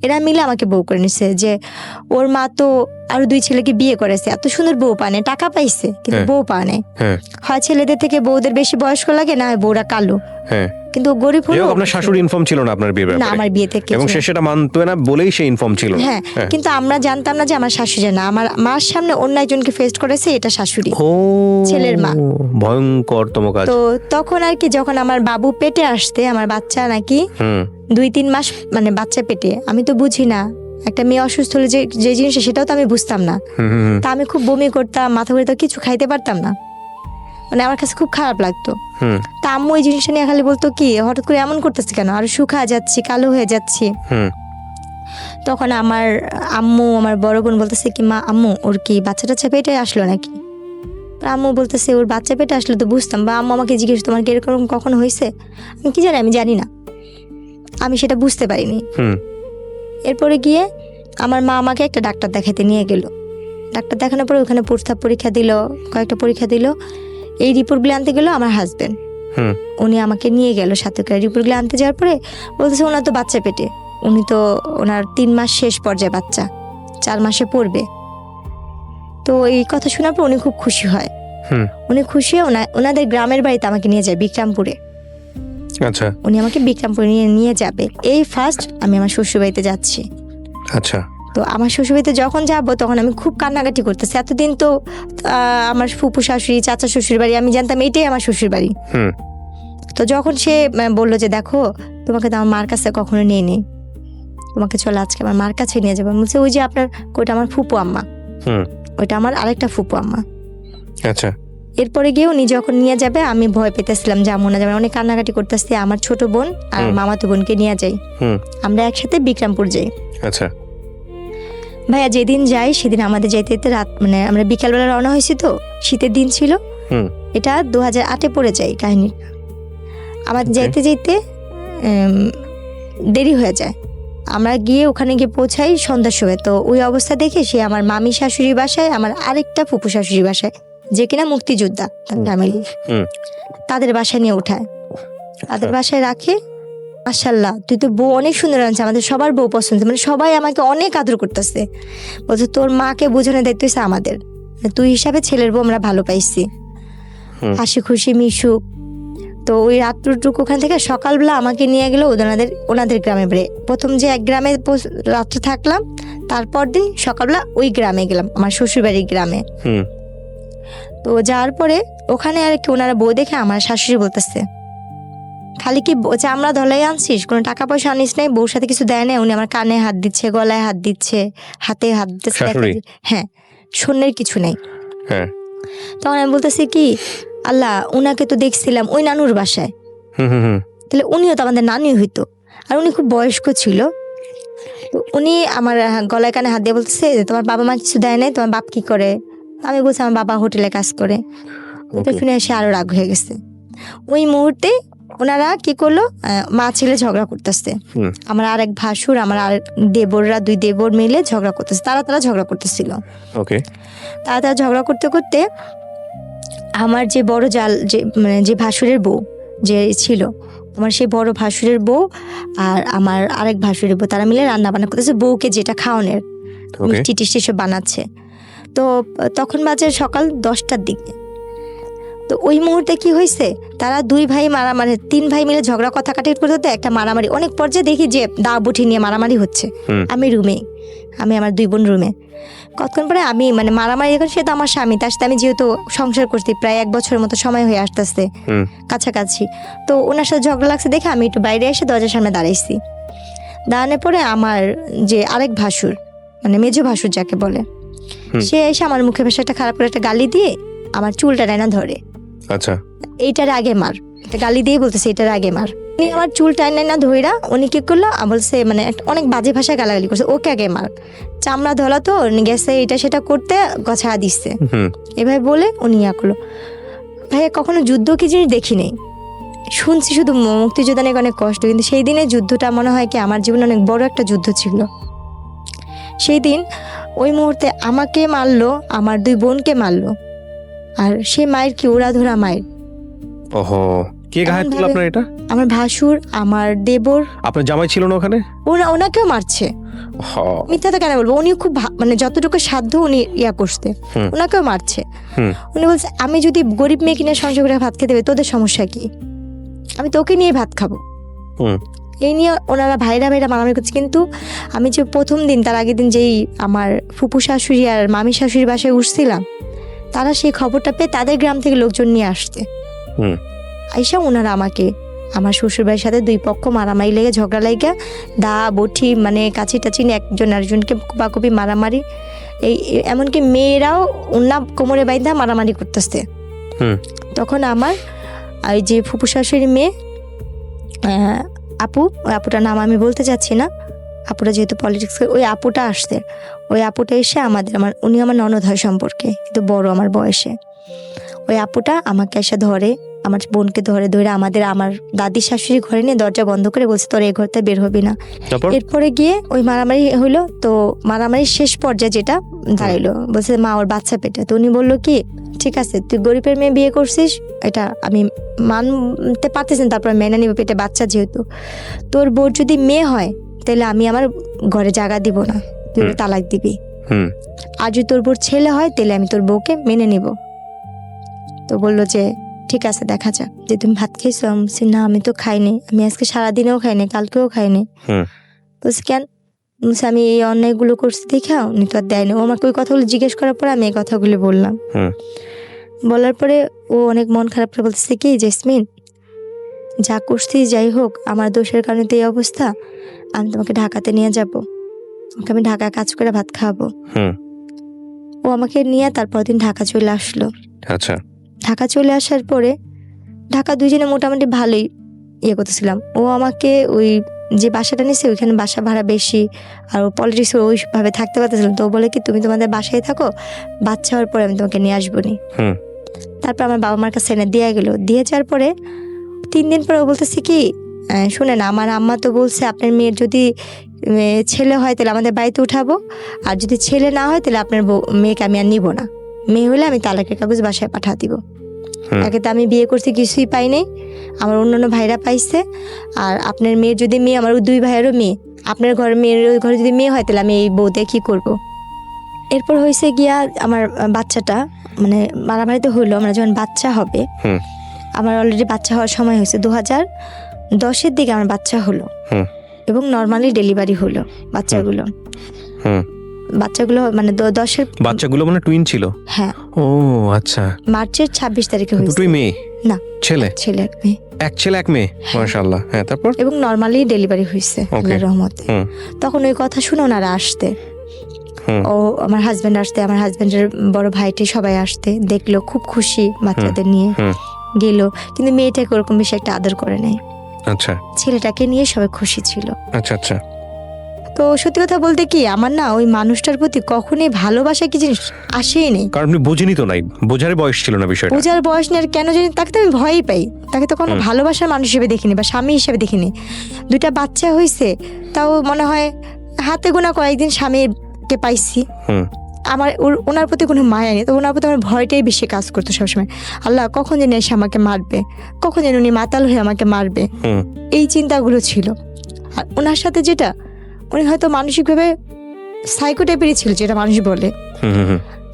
এরা মিলে আমাকে বউ করে নিছে। যে ওর মা তো আরো 2 ছেলেকে বিয়ে করেছে, এত সুন্দর বউ পানে, টাকা পাইছে কিন্তু বউ পানে। হয় ছেলেদের থেকে বউদের বেশি বয়স্ক লাগে, না হয় বউরা কালো, কিন্তু গরিব হলো। আপনার শাশুড়ি ইনফর্ম ছিল না আপনার বিয়ের ব্যাপারে? না, আমার বিয়ে থেকে, এবং সে সেটা মানতো না বলেই সে ইনফর্ম ছিল। হ্যাঁ, কিন্তু আমরা জানতাম না যে আমার শাশুড়ি না, আমার মার সামনে অন্য একজনকে ফেস করেছে, এটা শাশুড়ি, ছেলের মা। ভয়ঙ্করতম কাজ। তো তখন আর কি, যখন আমার বাবু পেটে আসতে, আমার বাচ্চা নাকি 2-3 মাস মানে বাচ্চা পেটে, আমি তো বুঝি না একটা মেয়ে অসুস্থ হলে যে জিনিস সেটাও তো আমি বুঝতাম না। তা আমি খুব বমি করতাম, মাথা ঘুরে, তো কিছু খাইতে পারতাম না, মানে আমার কাছে খুব খারাপ লাগতো। তা আম্মু এই জিনিসটা নিয়ে খালি বলতো কি হঠাৎ করে এমন করতেছে কেন, আর শুকা যাচ্ছি, কালো হয়ে যাচ্ছি। তখন আমার আম্মু, আমার বড় বোন বলতেছে কি মা, আম্মু ওর কি বাচ্চা টাচ্চা পেটে আসলো নাকি? আম্মু বলতেছে ওর বাচ্চা পেটে আসলো তো বুঝতাম। বা আম্মু আমাকে জিজ্ঞেস তোমার কি এরকম কখনো হয়েছে? আমি কি জানি, আমি জানি না, আমি সেটা বুঝতে পারিনি। এরপরে গিয়ে আমার মা আমাকে একটা ডাক্তার দেখাতে নিয়ে গেল। ডাক্তার দেখানোর পরে ওখানে প্রস্তাব পরীক্ষা দিল, কয়েকটা পরীক্ষা দিল। এই রিপোর্টগুলো আনতে গেল আমার হাজবেন্ড, উনি আমাকে নিয়ে গেল সাথে করে। রিপোর্টগুলো আনতে যাওয়ার পরে বলতেছে ওনার তো বাচ্চা পেটে, উনি তো ওনার 3 মাস শেষ পর্যায়ে, বাচ্চা 4 মাসে পড়বে। তো এই কথা শোনার পর উনি খুব খুশি হয়। উনি খুশি হয়ে ওনাদের গ্রামের বাড়িতে আমাকে নিয়ে যায়, বিক্রমপুরে। উনি আমাকে বিক্রমপুরে নিয়ে যাবে। এই ফার্স্ট আমি আমার শ্বশুর বাড়িতে যাচ্ছি। তো আমার শ্বশুরবাড়িতে যখন যাবো তখন আমি খুব কান্নাকাটি করতেছি। এতদিন তো আমার ফুপু শাশুড়ি, চাচা শ্বশুর বাড়ি আমি জানতাম এইটাই আমার শ্বশুর বাড়ি। তো যখন সে বললো যে দেখো তোমাকে তো আমার মার কাছে কখনো নিয়ে নেই, তোমাকে চলো আজকে আমার মার কাছে নিয়ে যাবো। বলছে ওই যে আপনার ওইটা আমার ফুপু আম্মা, ওইটা আমার আরেকটা ফুপু আম্মা। এরপরে গিয়ে উনি যখন নিয়ে যাবে আমি ভয় পেতেছিলাম, যাবো না যাবো, অনেক কান্নাকাটি করতেছি। আমার ছোট বোন আর মামাতো বোনকে নিয়ে যাই, আমরা একসাথে বিক্রমপুর যাই। ভাইয়া যেদিন যাই সেদিন আমাদের যাইতে যেতে রাত, মানে আমরা বিকালবেলা রওনা হয়েছি, তো শীতের দিন ছিল, এটা 2008-এ পড়ে যায় কাহিনী। আমাদের যাইতে যাইতে দেরি হয়ে যায়। আমরা গিয়ে ওখানে গিয়ে পৌঁছাই সন্ধ্যার সময়। তো ওই অবস্থা দেখে সে আমার মামি শাশুড়ি বাসায়, আমার আরেকটা ফুপু শাশুড়ি বাসায়, যে কিনা মুক্তিযোদ্ধা ফ্যামিলি, তাদের বাসায় নিয়ে উঠায়, তাদের বাসায় রাখে। মাশাল্লাহ, তুই তো বউ অনেক সুন্দর আনছে, আমাদের সবার বউ পছন্দ, মানে সবাই আমাকে অনেক আদর করতেছে, বলছে তোর মাকে বোঝানোর দায়িত্ব হচ্ছে আমাদের, তুই হিসাবে ছেলের বউ আমরা ভালো পাইছি, হাসি খুশি মিশুক। তো ওই রাত্রটুকু ওখান থেকে সকালবেলা আমাকে নিয়ে গেলো ওনাদের গ্রামে বেড়ে। প্রথম যে এক গ্রামে রাত্রে থাকলাম, তারপর দিন সকালবেলা ওই গ্রামে গেলাম, আমার শ্বশুরবাড়ির গ্রামে। তো যাওয়ার পরে ওখানে আর কি ওনারা বউ দেখে আমার শাশুড়ি বলতেছে, খালি কি চামড়া ধলাই আনছিস, কোনো টাকা পয়সা আনিস নাই, বউর সাথে কিছু দেয় না। উনি আমার কানে হাত দিচ্ছে, গলায় হাত দিচ্ছে, হাতে হাত দিচ্ছে, হ্যাঁ স্বর্ণের কিছু নেই। তখন আমি বলতেছি কি, আল্লাহ উনাকে তো দেখছিলাম ওই নানুর বাসায়, তাহলে উনিও তো আমাদের নানি হইতো, আর উনি খুব বয়স্ক ছিল। তো উনি আমার গলায় কানে হাত দিয়ে বলতেছে, তোমার বাবা মা কিছু দেয় নাই, তোমার বাপ কি করে? আমি বলছি আমার বাবা হোটেলে কাজ করে। তো শুনে এসে আরো রাগ হয়ে গেছে। ওই মুহূর্তে ওনারা কি করলো, মা ছেলে ঝগড়া করতেছে, আমার আরেক ভাসুর, আমার আরেক দেবররা, দুই দেবর মিলে ঝগড়া করতেছে, তারা ঝগড়া করতেছিল। তারা ঝগড়া করতে করতে আমার যে বড় জাল, যে মানে যে ভাসুরের বউ যে ছিল, আমার সেই বড় ভাসুরের বউ আর আমার আরেক ভাসুরের বউ, তারা মিলে রান্না বান্না করতেছে, বউকে যেটা খাওয়ানোর মিষ্টি টিষ্টি সব বানাচ্ছে। তো তখন বাজে সকাল 10টার দিকে। তো ওই মুহূর্তে কি হয়েছে, তারা দুই ভাই মারামারি, তিন ভাই মিলে ঝগড়া কথা কাটি করতে একটা মারামারি, অনেক পর্যায়ে দেখি যে দা বুঠি নিয়ে মারামারি হচ্ছে। আমি আমার দুই বোন রুমে, কতক্ষণ পরে আমি মানে মারামারি এখন, সে তো আমার স্বামী, তার সাথে আমি যেহেতু সংসার করছি প্রায় 1 বছরের মতো সময় হয়ে আসতেছে কাছাকাছি। তো ওনার সাথে ঝগড়া লাগছে দেখে আমি একটু বাইরে এসে দরজার সামনে দাঁড়াইছি। দাঁড়ানোর পরে আমার যে আরেক ভাসুর, মানে মেজো ভাসুর যাকে বলে, সে এসে আমার মুখে ভাষা একটা খারাপ করে একটা গালি দিয়ে আমার চুলটা টাইনা ধরে। আচ্ছা, এইটার আগে মার, একটা গালি দিয়ে বলতেছে এটার আগে মার। উনি আমার চুল টাইনা ধইরা উনি কি করলো, বলছে মানে অনেক বাজে ভাষায় গালাগালি করছে, ওকে আগে মার, চামড়া ধলা তো গেছে এটা সেটা করতে গছা দিচ্ছে, এভাবে বলে উনি ইয়া করলো। ভাইয়া কখনো যুদ্ধ কি জিনিস দেখি নেই, শুনছি শুধু মুক্তিযোদ্ধা নিয়ে অনেক কষ্ট, কিন্তু সেই দিনের যুদ্ধটা মনে হয় কি আমার জীবনে অনেক বড় একটা যুদ্ধ ছিল। সেই দিন ওই মুহূর্তে আমাকে মারলো, আমার দুই বোনকে মারলো, আর সে মায়ের কি ওরা ধরা মায়ের। ওহো, কে গায়ে তুললো আপনার? এটা আমার ভাসুর, আমার দেবর। আপনার জামাই ছিল না ওখানে? ওনাকেও মারছে। মিথ্যা তো কেন বলবো, উনিও খুব মানে যতটুকু সাধ্য উনি ইয়া করছে, ওনাকেও মারছে। উনি বলছে আমি যদি গরিব মেয়ে কিনে সংসার করে ভাত খেতে হবে, তোদের সমস্যা কি, আমি তোকে নিয়ে ভাত খাবো। এই নিয়ে ওনারা ভাইরা মারামারি করছে। কিন্তু আমি যে প্রথম দিন, তার আগের দিন যেই আমার ফুপু শাশুড়ি আর মামি শাশুড়ির বাসায় উঠছিলাম, তারা সেই খবরটা পেয়ে তাদের গ্রাম থেকে লোকজন নিয়ে আসছে। আইসা ওনারা আমাকে, আমার শ্বশুরবাড়ির সাথে দুই পক্ষ মারামারি লেগে ঝগড়া লেগে দা বঠি মানে কাছি টাছি নিয়ে একজন আরেকজনকে কুপাকুপি মারামারি, এই এমনকি মেয়েরাও ওনা কোমরে বাইন্ধা মারামারি করতেছে। তখন আমার ওই যে ফুপু শাশুড়ির মেয়ে আপু, ওই আপুটার নাম আমি বলতে চাচ্ছি না, আপুটা যেহেতু পলিটিক্স, ওই আপুটা আসছে। ওই আপুটা এসে উনি আমার ননদ হয় সম্পর্কে, কিন্তু বড় আমার বয়সে। ওই আপুটা আমাকে এসে ধরে, আমার বোনকে ধরে আমার দাদি শাশুড়ি ঘরে নিয়ে দরজা বন্ধ করে বলছে তোর এই ঘরতে বের হবি না। এরপরে গিয়ে ওই মারামারি হইলো। তো মারামারির শেষ পর্যায়ে যেটা দাঁড়াইলো, বলছে মা ওর বাচ্চা পেটে। তো উনি বললো কি, ঠিক আছে তুই গরিবের মেয়ে বিয়ে করছিস, এটা আমি মানতে পারতেছি, তারপর মেনে নিব, পেটে বাচ্চা যেহেতু। তোর বোর যদি মেয়ে হয় তাহলে আমি আমার ঘরে জায়গা দিব না, তুই তালাক দিবি। আর যদি তোর বোর ছেলে হয় তাহলে আমি তোর বউকে মেনে নিব। তো বললো যে ঠিক আছে দেখা যাক, যে তুমি ভাত খেয়েছো? আমি বলছি না আমি তো খাইনি, আমি আজকে সারাদিনেও খাইনি, কালকেও খাইনি। বলছি কেন? বলছি আমি এই অন্যায়গুলো করছি দেখা উনি তো আর দেয়নি। ও আমাকে ওই কথাগুলো জিজ্ঞেস করার পরে আমি এই কথাগুলো বললাম। বলার পরে ও অনেক মন খারাপ করে বলতেছে কি, জেসমিন যা করছি যাই হোক, আমার দোষের কারণে তো এই অবস্থা, আমি তোমাকে ঢাকাতে নিয়ে যাব, আমি ঢাকায় কাজ করে ভাত খাওয়াবো। ও আমাকে নিয়ে তারপর দিন ঢাকা চলে আসলো। আচ্ছা, ঢাকা চলে আসার পরে ঢাকা দুইজনে মোটামুটি ভালোই ইয়ে করতেছিলাম। ও আমাকে ওই যে বাসাটা নিয়েছে ওইখানে বাসা ভাড়া বেশি, আর ও পলিটিক্স ওইভাবে থাকতে পারতেছিলাম। তো ও বলে কি তুমি তোমাদের বাসায় থাকো, বাচ্চা হওয়ার পরে আমি তোমাকে নিয়ে আসবো নি। তারপর আমার বাবা মার কাছে এনে দিয়ে গেল। দিয়ে যাওয়ার পরে 3 দিন পরে ও বলতেছে কি, শুনে না আমার আম্মা তো বলছে আপনার মেয়ের যদি ছেলে হয় তাহলে আমাদের বাড়িতে উঠাবো, আর যদি ছেলে না হয় তাহলে আপনার মেয়েকে আমি আর নিব না, মেয়ে হলে আমি তালাকের কাগজ বাসায় পাঠা দিব। একে তো আমি বিয়ে করছি কিছুই পাই নাই, আমার অন্যান্য ভাইরা পাইছে। আর আপনার মেয়ের যদি মেয়ে, আমার 2 ভাইয়েরও মেয়ে, আপনার ঘরে মেয়ের ঘরে যদি মেয়ে হয় তাহলে আমি এই বউতে কি করব। এরপর হয়েছে গিয়া আমার বাচ্চাটা মানে মারামারিতে হইলো, আমরা যখন বাচ্চা হবে, আমার অলরেডি বাচ্চা হওয়ার সময় হয়েছে 2010-এর দিকে আমার বাচ্চা হলো এবং নর্মালি ডেলিভারি হলো বাচ্চাগুলো। বাচ্চাগুলো মানে 10-এর বাচ্চাগুলো মানে টুইন ছিল? হ্যাঁ। ও আচ্ছা। মার্চের 26 তারিখে হয়েছে। দুটোই মেয়ে? না, ছেলে। ছেলে এক মেয়ে। এক ছেলে এক মেয়ে, মাশাআল্লাহ। হ্যাঁ, তারপর? এবং নর্মালি ডেলিভারি হয়েছে আল্লাহর রহমতে। তখন ওই কথা শুনে ওনারা আসতে, ও আমার হাজবেন্ড আসতে, আমার হাজবেন্ডের বড় ভাইটি সবাই আসতে, দেখলো খুব খুশি বাচ্চাদের নিয়ে গেল, কিন্তু মেয়েটাকে ওরকম বেশি একটা আদর করে নাই। আচ্ছা। ছেলেটাকে নিয়ে সবাই খুশি ছিল। আচ্ছা আচ্ছা। তো সত্যি কথা বলতে কি, আমার না ওই মানুষটার প্রতি কখনোই ভালোবাসা কি জিনিস আসেই নেই। কারণ আপনি বুঝিনি তো, নাই বোঝার বয়স ছিল না বিষয়টা। বোঝার বয়স নেই, আর কেন জানি তাকে তো আমি ভয়ই পাই, তাকে তো কোনো ভালোবাসার মানুষ হিসেবে দেখিনি বা স্বামী হিসেবে দেখিনি। 2টা বাচ্চা হয়েছে, তাও মনে হয় হাতে গোনা কয়েকদিন স্বামীকে পাইছি। আমার ওনার প্রতি কোনো মায়া নেই, তো ওনার প্রতি আমার ভয়টাই বেশি কাজ করতো সবসময়। আল্লাহ কখন যেন এসে আমাকে মারবে, কখন যেন উনি মাতাল হয়ে আমাকে মারবে, এই চিন্তাগুলো ছিল। আর ওনার সাথে যেটা, উনি হয়তো মানসিকভাবে সাইকো টাইপেরই ছিল, যেটা মানুষ বলে।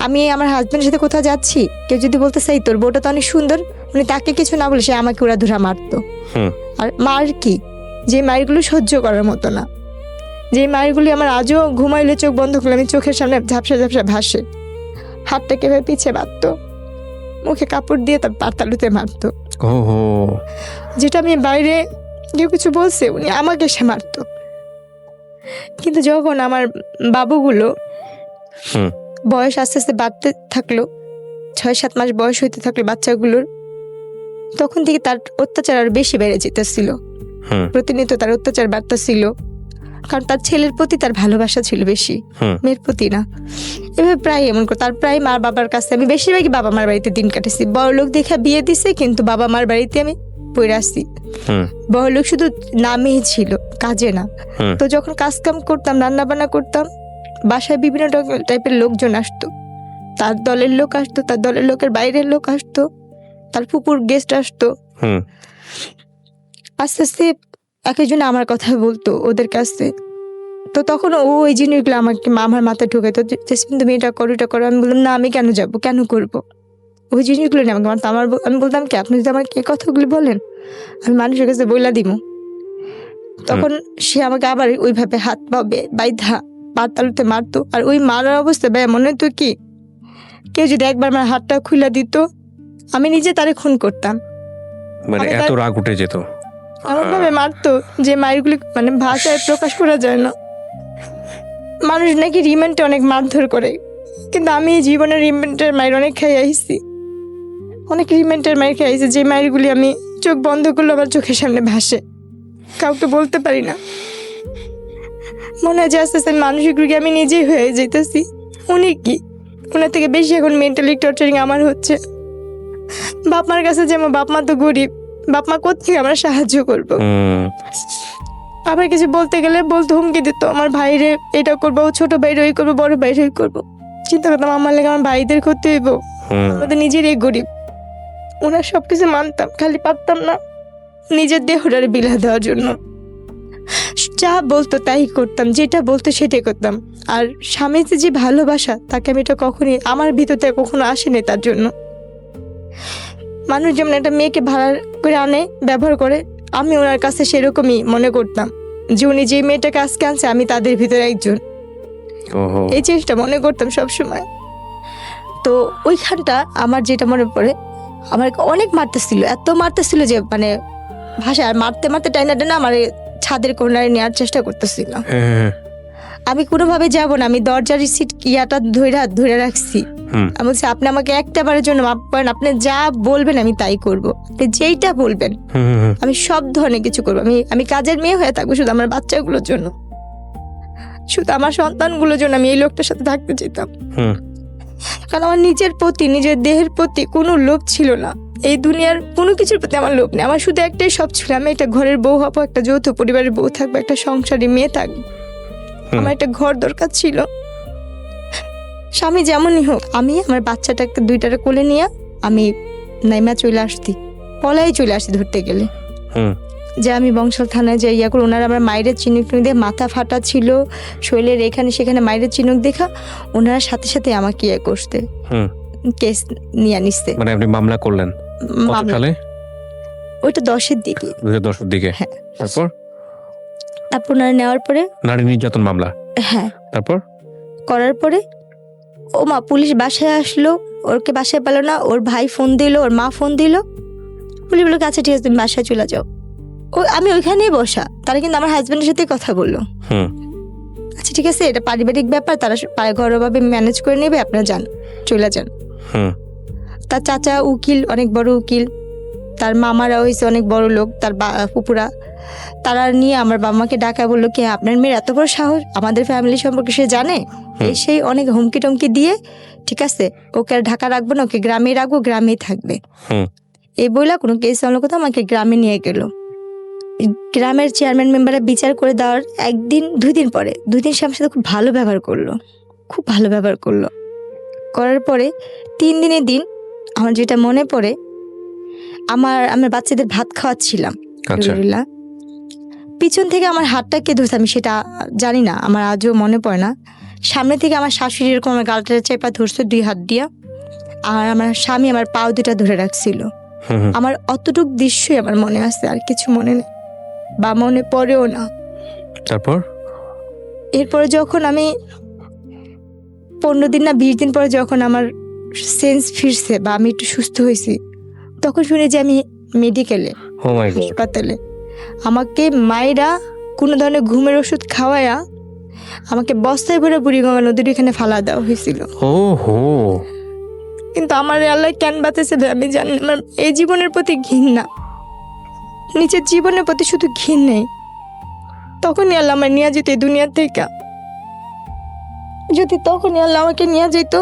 আমি আমার হাজবেন্ডের সাথে কোথাও যাচ্ছি, কেউ যদি বলতে চাই তোর বউটা তো অনেক সুন্দর, উনি তাকে কিছু না বলে সে আমাকে উড়াধুরা মারতো। আর মার কি, যে মায়েরগুলো সহ্য করার মতো না, যে মায়েরগুলি আমার আজও ঘুমাইলে চোখ বন্ধ করলে আমি চোখের সামনে ঝাপসা ঝাপসা ভাসে। হাতটা কেভাবে পিছিয়ে মারতো, মুখে কাপড় দিয়ে তার পাতালুতে মারতো। যেটা আমি বাইরে কেউ কিছু বলছে উনি আমাকে সে মারতো। কিন্তু যখন আমার বাবুগুলো বয়স আস্তে আস্তে বাড়তে থাকলো, 6-7 মাস বয়স হইতে থাকলো বাচ্চাগুলোর, তখন থেকে তার অত্যাচার আরো বেশি বেড়ে যেতেছিল। প্রতিনিয়ত তার অত্যাচার বাড়তেছিল, কারণ তার ছেলের প্রতি তার ভালোবাসা ছিল বেশি, মেয়ের প্রতি না। এভাবে প্রায় এমন করে তার প্রায় মা বাবার কাছে, আমি বেশিরভাগই বাবা মার বাড়িতে দিন কাটেছি। বড় লোক দেখা বিয়ে দিছে, কিন্তু বাবা মার বাড়িতে আমি পড়ে আসছি। বড় লোক শুধু নামেই ছিল, কাজে না। তো যখন কাজ কাম করতাম, রান্না বান্না করতাম, বাসায় বিভিন্ন টাইপের লোকজন আসতো। তার দলের লোক আসতো, তার দলের লোকের বাইরের লোক আসতো, তার ফুপুর গেস্ট আসতো। আস্তে আস্তে এক একজন আমার কথা বলতো ওদের কাছে। তো তখন ও ওই জিনিসগুলো আমাকে আমার মাথায় ঢুকে, তো তুমি এটা করো এটা করো। আমি বললাম না, আমি কেন যাব, কেন করব, ওই জিনিসগুলো নিয়ে আমাকে মারতো। আমি বলতাম কি, আপনি যদি আমাকে এই কথাগুলি বলেন আমি মানুষের কাছে বইলা দিব। তখন সে আমাকে আবার ওইভাবে হাত পা বাইধা পাতালুতে মারতো। আর ওই মারার অবস্থা ভাই মনে হতো কি, কেউ যদি একবার আমার হাতটা খুলে দিত, আমি নিজে তারে খুন করতাম। মানে এত রাগ উঠে যেত, এমন ভাবে মারতো যে মায়েরগুলি মানে ভাষায় প্রকাশ করা যায় না। মানুষ নাকি রিমান্ডে অনেক মারধর করে, কিন্তু আমি জীবনের রিমান্ডের মায়ের অনেক খাই আইছি, অনেক রিমান্ডের মায়ের খাই আইছি, যে মায়েরগুলি আমি চোখ বন্ধ করলে আমার চোখের সামনে ভাসে, কাউকে বলতে পারি না। মনে হয় যে আস্তে আস্তে মানসিক রোগী আমি নিজেই হয়ে যেতেছি। উনি কি, ওনার থেকে বেশি এখন মেন্টালি টর্চারিং আমার হচ্ছে। বাপ মার কাছে যেমন, বাপ মা তো গরিব, বাপ মা কোথেকে আমরা সাহায্য করবো। আবার কিছু বলতে গেলে বলতে হুমকি দিত, আমার ভাইরে এটা করবো, ছোট ভাইরে ওই করবো, বড় ভাইরে ওই করবো। চিন্তা করতাম আমার লেগে আমার ভাইদের ক্ষতি হইব, আমাদের নিজেরই গরিব। ওনার সবকিছু মানতাম, খালি পারতাম না নিজের দেহটারে বিলা দেওয়ার জন্য। যা বলতো তাই করতাম, যেটা বলতো সেটাই করতাম। আর স্বামীতে যে ভালোবাসা, তাকে আমি এটা কখনই আমার ভিতর থেকে কখনো আসেনি। তার জন্য মানুষ যেমন একটা মেয়েকে ভাড়া করে আনে, ব্যবহার করে, আমি ওনার কাছে সেরকমই মনে করতাম যে উনি যে মেয়েটাকে আজকে আনছে আমি তাদের ভিতরে একজন। এই জিনিসটা মনে করতাম সবসময়। তো ওইখানটা আমার যেটা মনে পড়ে, আমার অনেক মারতেছিল, এত মারতেছিল যে মানে ভাষা, আর মারতে মারতে টাইনা টাইনা আমার ছাদের কোনারে নেওয়ার চেষ্টা করতেছিল। আমি কোনোভাবে যাব না, আমি দরজার সিট ইয়াটা ধরে রাখছি। আমি বলছি আপনি আমাকে একটা বারের জন্য মাফ করেন, আপনি যা বলবেন আমি তাই করব, আপনি যেইটা বলবেন আমি সব ধরনের কিছু করবো। আমি কাজের মেয়ে হয়ে থাকবো শুধু আমার বাচ্চাগুলোর জন্য, শুধু আমার সন্তানগুলোর জন্য আমি এই লোকটার সাথে থাকতে চাইতাম। কারণ আমার নিজের প্রতি, নিজের দেহের প্রতি কোনো লোভ ছিল না, এই দুনিয়ার কোনো কিছুর প্রতি আমার লোভ নেই। আমার শুধু একটাই সব ছিল, আমি একটা ঘরের বউ হবো, একটা যৌথ পরিবারের বউ থাকবো, একটা সংসারী মেয়ে থাকবো। আমার একটা ঘর দরকার ছিল। স্বামী যেমনই হোক, আমি আমার বাচ্চাটাকে দুইটারে কোলে নিয়ে আমি নাইমা চলে আসতি, পলাই চলে আসি ধরতে গেলে। যে আমি বংশাল থানায় যাই ইয়া করে, ওনারা আমার মায়ের চিনুক দিয়ে মাথা ফাটা ছিল, শরীরের এখানে সেখানে মায়ের চিনুক দেখা ওনারা সাথে সাথে আমাকে ইয়ে করতে কেস নিয়ে নিচ্ছে। মানে আপনি মামলা করলেন কত সালে? ওইটা 10-এর দিকে। 2010-এর দিকে। হ্যাঁ। তারপর ওনারা নেওয়ার পরে নারী নির্যাতন মামলা। হ্যাঁ। তারপর করার পরে ও মা পুলিশ বাসায় আসলো, ওরকে বাসায় পেলো না, ওর ভাই ফোন দিল, ওর মা ফোন দিল, পুলিশ বললো আচ্ছা ঠিক আছে তুমি বাসায় চলে যাও। আমি ওইখানেই বসা, তারা কিন্তু আমার হাজবেন্ডের সাথে কথা বললো। আচ্ছা ঠিক আছে, এটা পারিবারিক ব্যাপার, তারা ঘরোয়াভাবে ম্যানেজ করে নেবে, আপনারা যান, চলে যান। তার চাচা উকিল, অনেক বড় উকিল, তার মামারা হয়েছে অনেক বড় লোক, তার ফুপুরা, তারা নিয়ে আমার বাবা মাকে ডাকা বললো কি আপনার মেয়ের এত বড় সাহস, আমাদের ফ্যামিলি সম্পর্কে সে জানে, সেই অনেক হুমকি টমকি দিয়ে ঠিক আছে ওকে আর ঢাকা রাখবো না, ওকে গ্রামে রাখবো, গ্রামেই থাকবে। এই বইলা কোনো কেস হলো কথা আমাকে গ্রামে নিয়ে গেল। গ্রামের চেয়ারম্যান মেম্বাররা বিচার করে দেওয়ার 1-2 দিন পরে, 2 দিন আমার সাথে খুব ভালো ব্যবহার করলো, খুব ভালো ব্যবহার করলো। করার পরে 3 দিনের দিন আমার যেটা মনে পড়ে, আমার বাচ্চাদের ভাত খাওয়াচ্ছিলাম, পিছন থেকে আমার হাতটাকে ধরছে, আমি সেটা জানি না, আমার আজও মনে পড়ে না। সামনে থেকে আমার শাশুড়ি এরকম আমার গালটা চেপা ধরছে 2 হাত দিয়া, আর আমার স্বামী আমার পাও 2টা ধরে রাখছিল। আমার অতটুক দৃশ্যই আমার মনে আছে, আর কিছু মনে নেই বা মনে পড়েও না। তারপর এরপরে যখন আমি 15 দিন না 20 দিন পরে যখন আমার সেন্স ফিরছে বা আমি একটু সুস্থ হয়েছি, তখন শুনি যে আমি মেডিকেলে, হাসপাতালে। আমাকে মায়েরা কোনো ধরনের ঘুমের ওষুধ খাওয়ায়া আমাকে বস্তায় ভরে বুড়িগঙ্গা নদীর এখানে ফালা দেওয়া হয়েছিল। কিন্তু আমার আল্লাহ কেন বাঁচাইছে আমি জানি না। আমার এই জীবনের প্রতি ঘৃণা, নিজের জীবনের প্রতি শুধু ঘৃণ নেই। তখনই আল্লাহ আমার নিয়ে যেত এই দুনিয়া থেকে। যদি তখনই আল্লাহ আমাকে নিয়ে যেত,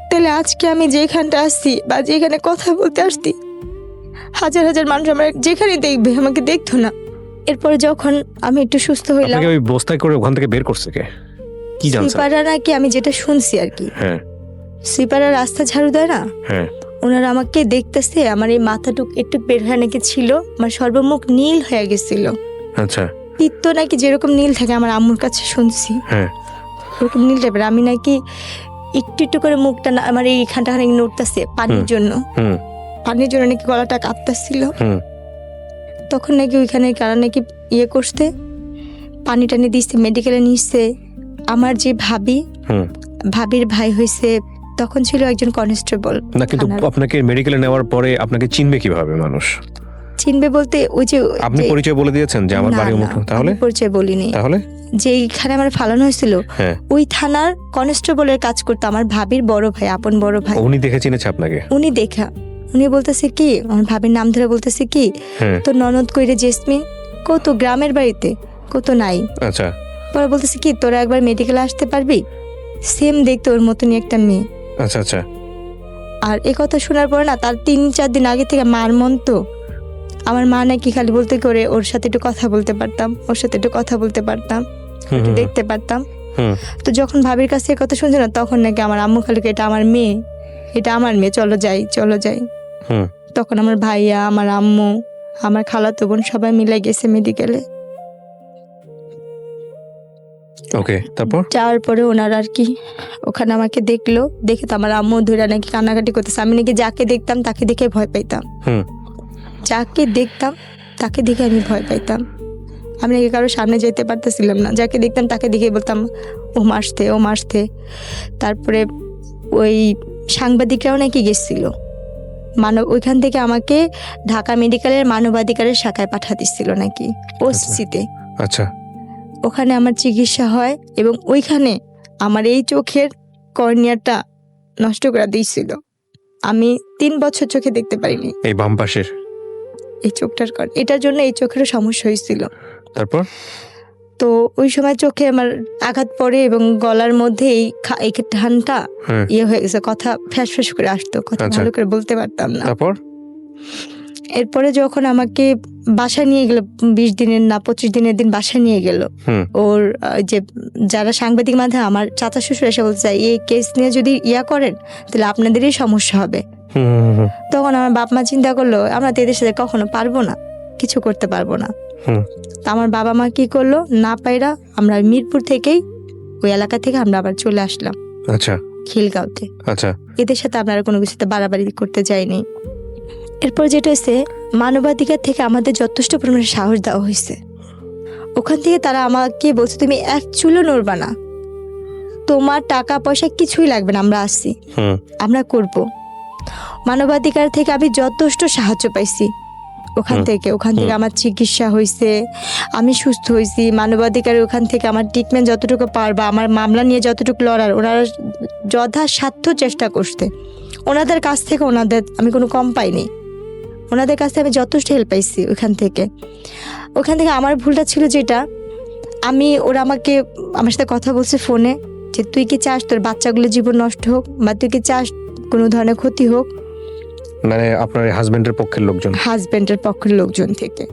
তাহলে আজকে আমি যেখানটা আসছি বা যেখানে কথা বলতে আসছি, হাজার হাজার মানুষ আমার যেখানে দেখবে আমাকে দেখতো না। এরপরে যখন আমি একটু সুস্থ হইলাম, ওই বস্তায় করে ওখান থেকে বের করছে কে, কি জানছেন? সুইপাররা নাকি, আমি যেটা শুনছি আর কি, সুইপাররা রাস্তা ঝাড়ু দেয় না, ওনারা আমাকে দেখতেছে, আমার এই মাথাটুক একটু বের হয়ে নাকি ছিল, আমার সর্বমুখ নীল হয়ে গেছিল। আচ্ছা, পিত্ত নাকি যেরকম নীল থাকে, আমার আম্মুর কাছে শুনছি ওরকম নীল টাইপের। আমি নাকি একটু একটু করে মুখটা আমার এইখানটা নাকি নড়তেছে পানির জন্য, পানির জন্য নাকি গলাটা কাঁপতেছিল। তখন নাকি ওইখানে কারণ নাকি ইয়ে করতে পানি টানি দিচ্ছে, মেডিকেলে নিচ্ছে। আমার যে ভাবির ভাই হয়েছে, তখন ছিল একজন কনস্টেবল না। কিন্তু আপনাকে মেডিকেলে নেওয়ার পরে আপনাকে চিনবে কিভাবে মানুষ? চিনবে বলতে ওই যে আপনি পরিচয় বলে দিয়েছেন যে আমার বাড়ি অমুক, তাহলে পরিচয় বলিনি। তাহলে যেইখানে আমার ফালানো হয়েছিল ওই থানার কনস্টেবলের কাজ করতো আমার ভাবির বড় ভাই, আপন বড় ভাই। উনি দেখে চিনেছে আপনাকে? উনি বলতেছে কি, আমার ভাবির নাম ধরে বলতেছে কি, তো ননদ কইরে জেসমিন কত গ্রামের বাড়িতে কত নাই। আচ্ছা, পরে বলতেছে কি তোরা একবার মেডিকেলে আসতে পারবি, সেম দেখতে ওর মতনই একটা মেয়ে। আচ্ছা আচ্ছা। আর এই কথা শোনার পরে না, তার 3-4 দিন আগে থেকে মার মন তো, আমার মা নাকি খালি বলতে করে ওর সাথে একটু কথা বলতে পারতাম, ওর সাথে একটু কথা বলতে পারতাম, একটু দেখতে পারতাম। তো যখন ভাবির কাছে কথা শুনছে না, তখন নাকি আমার আম্মু খালি এটা আমার মেয়ে, এটা আমার মেয়ে, চলো যাই চলো যাই। তখন আমার ভাইয়া, আমার আম্মু, আমার খালাতো বোন সবাই মিলে গেছে মেডিকেলে। ওকে, তারপর যাওয়ার পরে ওনারা আর কি ওখানে আমাকে দেখলো, দেখে তো আমার আম্মু ধরে নাকি কান্নাকাটি করতেছে। আমি নাকি যাকে দেখতাম তাকে দেখে ভয় পাইতাম, যাকে দেখতাম তাকে দেখে আমি ভয় পাইতাম। আমি নাকি কারোর সামনে যেতে পারতেছিলাম না, যাকে দেখতাম তাকে দেখে বলতাম ও মারতে ও মারতে। তারপরে ওই সাংবাদিকরাও নাকি গেছিল ওইখান থেকে আমাকে ঢাকা মেডিকেলের মানবাধিকারের শাখায় পাঠা দিচ্ছিল নাকি, ওসিতে। আচ্ছা, ওখানে আমার চিকিৎসা হয় এবং ওইখানে আমার এই চোখের কর্নিয়াটা নষ্ট করে দিয়েছিল। আমি 3 বছর চোখে দেখতে পারিনি, এই বাম পাশের এই চোখটার এটার জন্য এই চোখেরও সমস্যা হয়েছিল। তারপর তো ওই সময় চোখে আমার আঘাত পড়ে এবং গলার মধ্যে এই ঠানটা ইয়ে হয়ে গেছে, কথা ফ্যাস ফ্যাস করে আসতো, কথা ভালো করে বলতে পারতাম না। এরপরে যখন আমাকে বাসা নিয়ে গেল, 20 দিনের না 25 দিনের দিন বাসা নিয়ে গেল, ওর যে যারা সাংবাদিক মাধ্যমে আমার চাচা শ্বশুর এসে বলতে চাই এই কেস নিয়ে যদি করেন তাহলে আপনাদেরই সমস্যা হবে। তখন আমার বাপ মা চিন্তা করলো আমরা তো এদের সাথে কখনো পারবো না, কিছু করতে পারবো না। তা আমার বাবা মা কি করলো, না পাইরা আমরা মিরপুর থেকেই ওই এলাকা থেকে আমরা আবার চলে আসলাম। আচ্ছা, খিলগাঁওতে। আচ্ছা, এদের সাথে আপনারা কোনো কিছুতে বাড়াবাড়ি করতে যায়নি। এরপর যেটা হয়েছে, মানবাধিকার থেকে আমাদের যথেষ্ট পরিমাণে সাহস দেওয়া হয়েছে। ওখান থেকে তারা আমাকে বলছে তুমি এক চুলো নড়বা না, তোমার টাকা পয়সা কিছুই লাগবে না, আমরা আসছি, আমরা করব। মানবাধিকার থেকে আমি যথেষ্ট সাহায্য পাইছি ওখান থেকে আমার চিকিৎসা হয়েছে, আমি সুস্থ হয়েছি। মানবাধিকার ওখান থেকে আমার ট্রিটমেন্ট যতটুকু পারবা, আমার মামলা নিয়ে যতটুকু লড়ার ওনারা যথাসাধ্য চেষ্টা করতে। ওনাদের কাছ থেকে আমি কোনো কম পাইনি, ওনাদের কাছ থেকে আমি যথেষ্ট হেল্প পাইছি ওখান থেকে। আমার ভুলটা ছিল যেটা, ওরা আমার সাথে কথা বলছে ফোনে যে তুই কি চাস তোর বাচ্চাগুলো জীবন নষ্ট হোক, বা তুই কি চাস কোনো ধরনের ক্ষতি হোক, মানে আপনার হাজবেন্ডের পক্ষের লোকজন থেকে।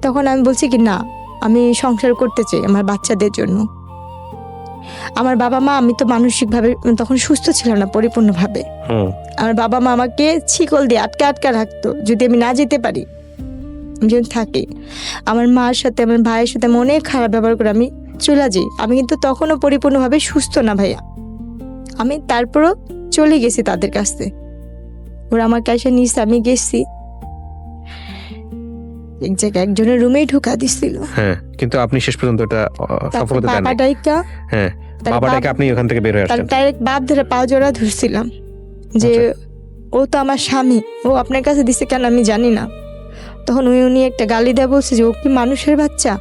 তখন আমি বলছি কি না, আমি সংসার করতে চাই আমার বাচ্চাদের জন্য। আমার বাবা মা, আমি তো মানসিকভাবে তখন সুস্থ ছিলাম না পরিপূর্ণভাবে। আমার বাবা মা আমাকে শিকল দিয়ে আটকা রাখতো যদি আমি না যেতে পারি, আমি যদি থাকি। আমার মার সাথে আমার ভাইয়ের সাথে আমি অনেক খারাপ ব্যবহার করে আমি চলে যাই। আমি কিন্তু তখনও পরিপূর্ণভাবে সুস্থ না ভাইয়া, আমি তারপরও চলে গেছি তাদের কাছে। ওরা আমার কাছে নিয়েছে, আমি গেছি এক জায়গায় একজনের রুমেই ঢুকা দিছিল। হ্যাঁ, কিন্তু আপনি শেষ পর্যন্ত এটা সফলতা দেন নাই। বাবাটাকে আপনি ওখান থেকে বের হয়ে আসছেন। ডাইরেক্ট বাপ ধরে পা জোড়া ধরছিলাম যে ও তো আমার স্বামী, ও আপনার কাছে দিছে কেন আমি জানি না। তখন উনি একটা গালি দেয়, বলছে যে ও কি মানুষের বাচ্চা,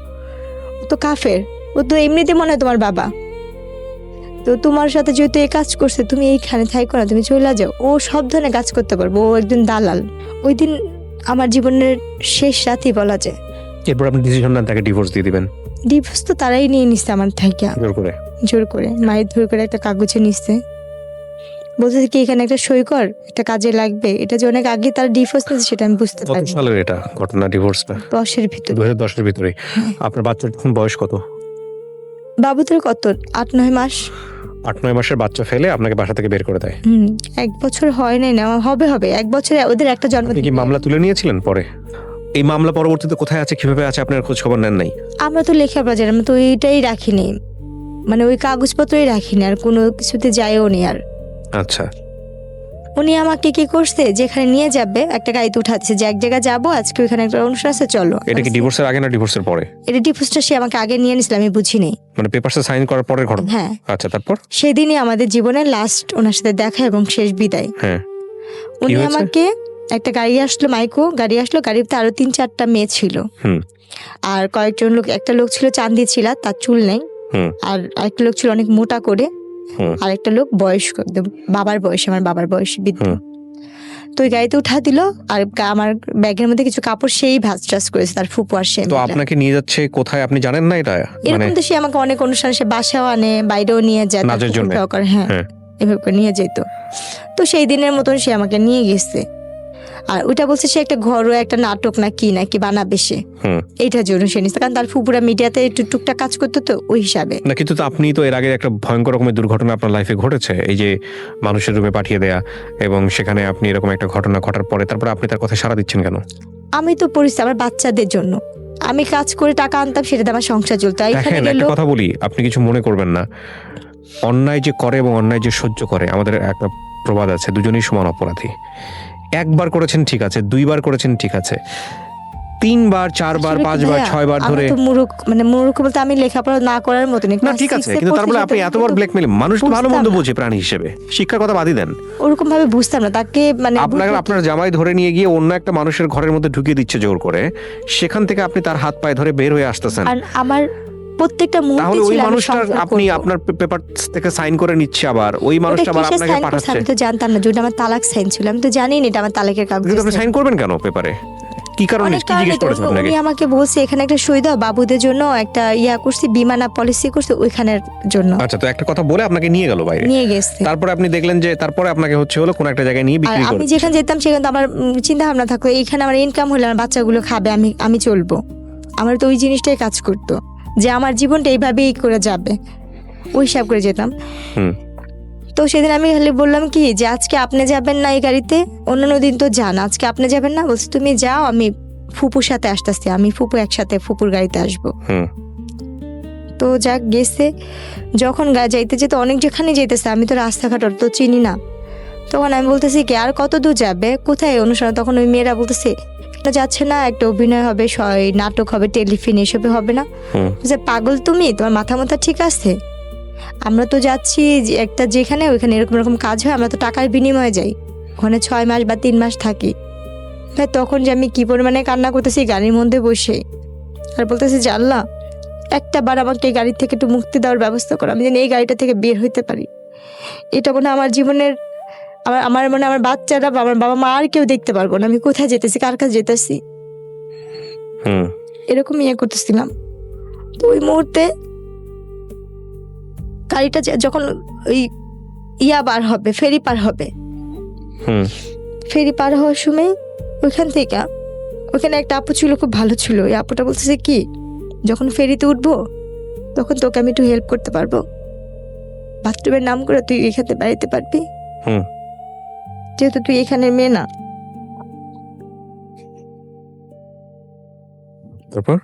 ও তো কাফের, ও তো এমনিতে মনে হয় তোমার বাবা, তো তোমার সাথে যেহেতু এই কাজ করছে তুমি এইখানে থাইকো না, তুমি চলে যাও। ও সব ধরনের কাজ করতে পারবো, ও একজন দালাল। ওই দিন আমার জীবনের শেষ রাতই বলা যায়। এরপর আপনি ডিসিশন নেন তাকে ডিভোর্স দিয়ে দিবেন। ডিভোর্স তো তারাই নিয়ে নিচ্ছে আমার থেকে, জোর করে মায়ের ধরে করে একটা কাগজে নিচ্ছে, বলতে কি এখানে একটা সই কর, একটা কাজে লাগবে। এটা যে অনেক আগে তার ডিভোর্স নিয়েছে সেটা আমি বুঝতে পারি। কত সালের এটা ঘটনা, ডিভোর্সটা? 2010 এর ভিতরে। আপনার বাচ্চার এখন বয়স কত? বাবুদের কত 8-9 মাস। 8-9 মাসের বাচ্চা ফেলে আপনাকে বাসা থেকে বের করে দেয়। 1 বছর হয় নাই না, হবে 1 বছরে ওদের একটা জন্ম। কি মামলা তুলে নিয়েছিলেন পরে? এই মামলা পরবর্তীতে কোথায় আছে, কিভাবে আছে, আপনার খোঁজ খবর নেন নাই? আমরা তো লেখাপড়া জানি, আমরা তো ওইটাই রাখিনি, মানে ওই কাগজপত্রই রাখিনি, আর কোনো কিছুতে যাইও নি। আর আচ্ছা, উনি আমাকে কি করছে, যেখানে নিয়ে যাবে একটা গাড়িতে উঠাচ্ছে যে এক জায়গায় যাবো আজকে, ওইখানে একটা অনুষ্ঠান আছে চলো। এটা কি ডিভোর্সের আগে না ডিভোর্সের পরে? এটা ডিভোর্সটা সে আমাকে আগে নিয়ে নিছিল, আমি বুঝিনি। মানে পেপারসে সাইন করার পরের ঘটনা? হ্যাঁ। আচ্ছা, তারপর? সেদিনই আমাদের জীবনের লাস্ট ওনার সাথে দেখা এবং শেষ বিদায়। হ্যাঁ। উনি আমাকে একটা গাড়ি আসলো, গাড়ি আসলো, গাড়িতে আরো 3-4টা মেয়ে ছিল, আর কয়েকজন লোক, একটা লোক ছিল চাঁদি ছিল, তার চুল নেই, আর আরেকটা লোক ছিল অনেক মোটা করে, আর একটা লোক বয়স্ক, বাবার বয়স, আমার বাবার বয়স বৃদ্ধ। তো ওই গাড়িতে উঠা দিল, আর আমার ব্যাগের মধ্যে কিছু কাপড় সেই ভাঁজ টাজ করেছে তার ফুপু আর সে। তো আপনাকে নিয়ে যাচ্ছে কোথায় আপনি জানেন না এটা? এরকম তো সে আমাকে অনেক অনুষ্ঠানে সে বাসাও আনে, বাইরেও নিয়ে যায়, হ্যাঁ এভাবে করে নিয়ে যেত। তো সেই দিনের মতন সে আমাকে নিয়ে গেছে, আর ওইটা বলছে সে একটা ঘরোয়া একটা নাটক নাকি বানাবে সে, এইটার জন্য সে নিচ্ছে, কারণ তার ফুপুরা মিডিয়াতে একটু টুকটাক কাজ করতো তো ওই হিসাবে না। কিন্তু তো আপনি তো এর আগে একটা ভয়ঙ্কর রকমের দুর্ঘটনা আপনার লাইফে ঘটেছে, এই যে মানুষের রুমে পাঠিয়ে দেয়া, এবং সেখানে আপনি এরকম একটা ঘটনা ঘটার পরে তারপর আপনি তার কথা সাড়া দিচ্ছেন কেন? আমি তো পরিস্থিতি আমার বাচ্চাদের জন্য আমি কাজ করে টাকা আনতাম, সেটাতে আমার সংসার চলতো। একটা কথা বলি, আপনি কিছু মনে করবেন না, অন্যায় যে করে এবং অন্যায় যে সহ্য করে, আমাদের একটা প্রবাদ আছে, দুজনেই সমান অপরাধী। একবার করেছেন ঠিক আছে, 2বার করেছেন ঠিক আছে, 3বার 4বার 5বার 6বার ধরে মূর্খ বলতে আমি লেখাপড়া না করার মতো না, ঠিক আছে, কিন্তু তারপরে আপনি এতবার ব্ল্যাকমেল, মানুষ তো ভালো মন্দ বোঝে প্রাণী হিসেবে, শিক্ষার কথা বাদই দেন। ওরকম ভাবে বুঝতাম না তাকে, আপনার জামাই ধরে নিয়ে গিয়ে অন্য একটা মানুষের ঘরের মধ্যে ঢুকিয়ে দিচ্ছে জোর করে, সেখান থেকে আপনি তার হাত পায়ে ধরে বের হয়ে আসতেছেন। আমার প্রত্যেকটা মুহূর্তে তাহলে ওই মানুষটার আপনি আপনার পেপার থেকে সাইন করে নিচ্ছে, আবার ওই মানুষটা আবার আপনাকে পাঠাচ্ছে। আমি তো জানতাম না, যেটা আমার তালাক সাইন ছিল, আমি তো জানি না এটা আমার তালাকের কাগজ। কিন্তু আপনি সাইন করবেন কেন পেপারে? কি কারণে অনেক কি জিজ্ঞেস করেছে আপনাকে? উনি আমাকে বলছে এখানে একটা সই দাও, বাবুদের জন্য একটা করছি, বিমানা পলিসি করছে ওইখানের জন্য। আচ্ছা, তো একটা কথা বলে আপনাকে নিয়ে গেল বাইরে, নিয়ে গেছে। তারপরে আপনি দেখলেন যে তারপরে আপনাকে হচ্ছে হলো কোন একটা জায়গায় নিয়ে আর বিক্রি আমি করে। যেখানে যেতাম সেখানে তো আমার চিন্তা ভাবনা থাকতো এইখানে আমার ইনকাম হলে আমার বাচ্চাগুলো খাবে, আমি চলবো। আমার তো ওই জিনিসটাই কাজ করতো যে আমার জীবনটা এইভাবেই করে যাবে, ওই হিসাব করে যেতাম। তো সেদিন আমি খালি বললাম কি যে আজকে আপনি যাবেন না এই গাড়িতে, অন্যান্য দিন তো যান, আজকে আপনি যাবেন না? বলছে তুমি যাও, আমি ফুপুর সাথে আসতেছি, আমি ফুপু একসাথে ফুপুর গাড়িতে আসবো। তো যাক গেছে, যখন যাইতে যেতে অনেক যেখানে যেতেছে, আমি তো রাস্তাঘাট তো চিনি না, তখন আমি বলতেছি কি আর কত দূর যাবে, কোথায় অনুষ্ঠান? তখন ওই মেয়েরা বলতেছে এটা যাচ্ছে না, একটা অভিনয় হবে, নাটক হবে, টেলিফিল্ম, এসবে হবে না। যে পাগল তুমি, তোমার মাথা মাথা ঠিক আছে? আমরা তো যাচ্ছি একটা যেখানে ওইখানে এরকম এরকম কাজ হয়, আমরা তো টাকার বিনিময়ে যাই, ওখানে 6 মাস বা 3 মাস থাকি। তখন যে আমি কি পরিমাণে কান্না করতেছি গাড়ির মধ্যে বসে, আর বলতেছি যে আল্লাহ একটা বার আমাকে এই গাড়ি থেকে একটু মুক্তি দেওয়ার ব্যবস্থা করো, আমি যেন এই গাড়িটা থেকে বের হইতে পারি। এটা মনে হয় আমার জীবনের, আমার মানে আমার বাচ্চারা বা আমার বাবা মা আর কেউ দেখতে পারবো না আমি কোথায় যেতেছি, কার কাছে যেতেছি, এরকম করতেছিলাম। তো ওই মুহূর্তে গাড়িটা যখন ওই বার হবে, ফেরি পার হবে, ফেরি পার হওয়ার সময় ওইখান থেকে ওখানে একটা আপু ছিল, খুব ভালো ছিল। ওই আপুটা বলতেছে কি যখন ফেরিতে উঠবো তখন তোকে আমি একটু হেল্প করতে পারবো, বাথরুমের নাম করে তুই এখানে বেড়াইতে পারবি, যেহেতু তুই এখানের মেয়ে না। তারপর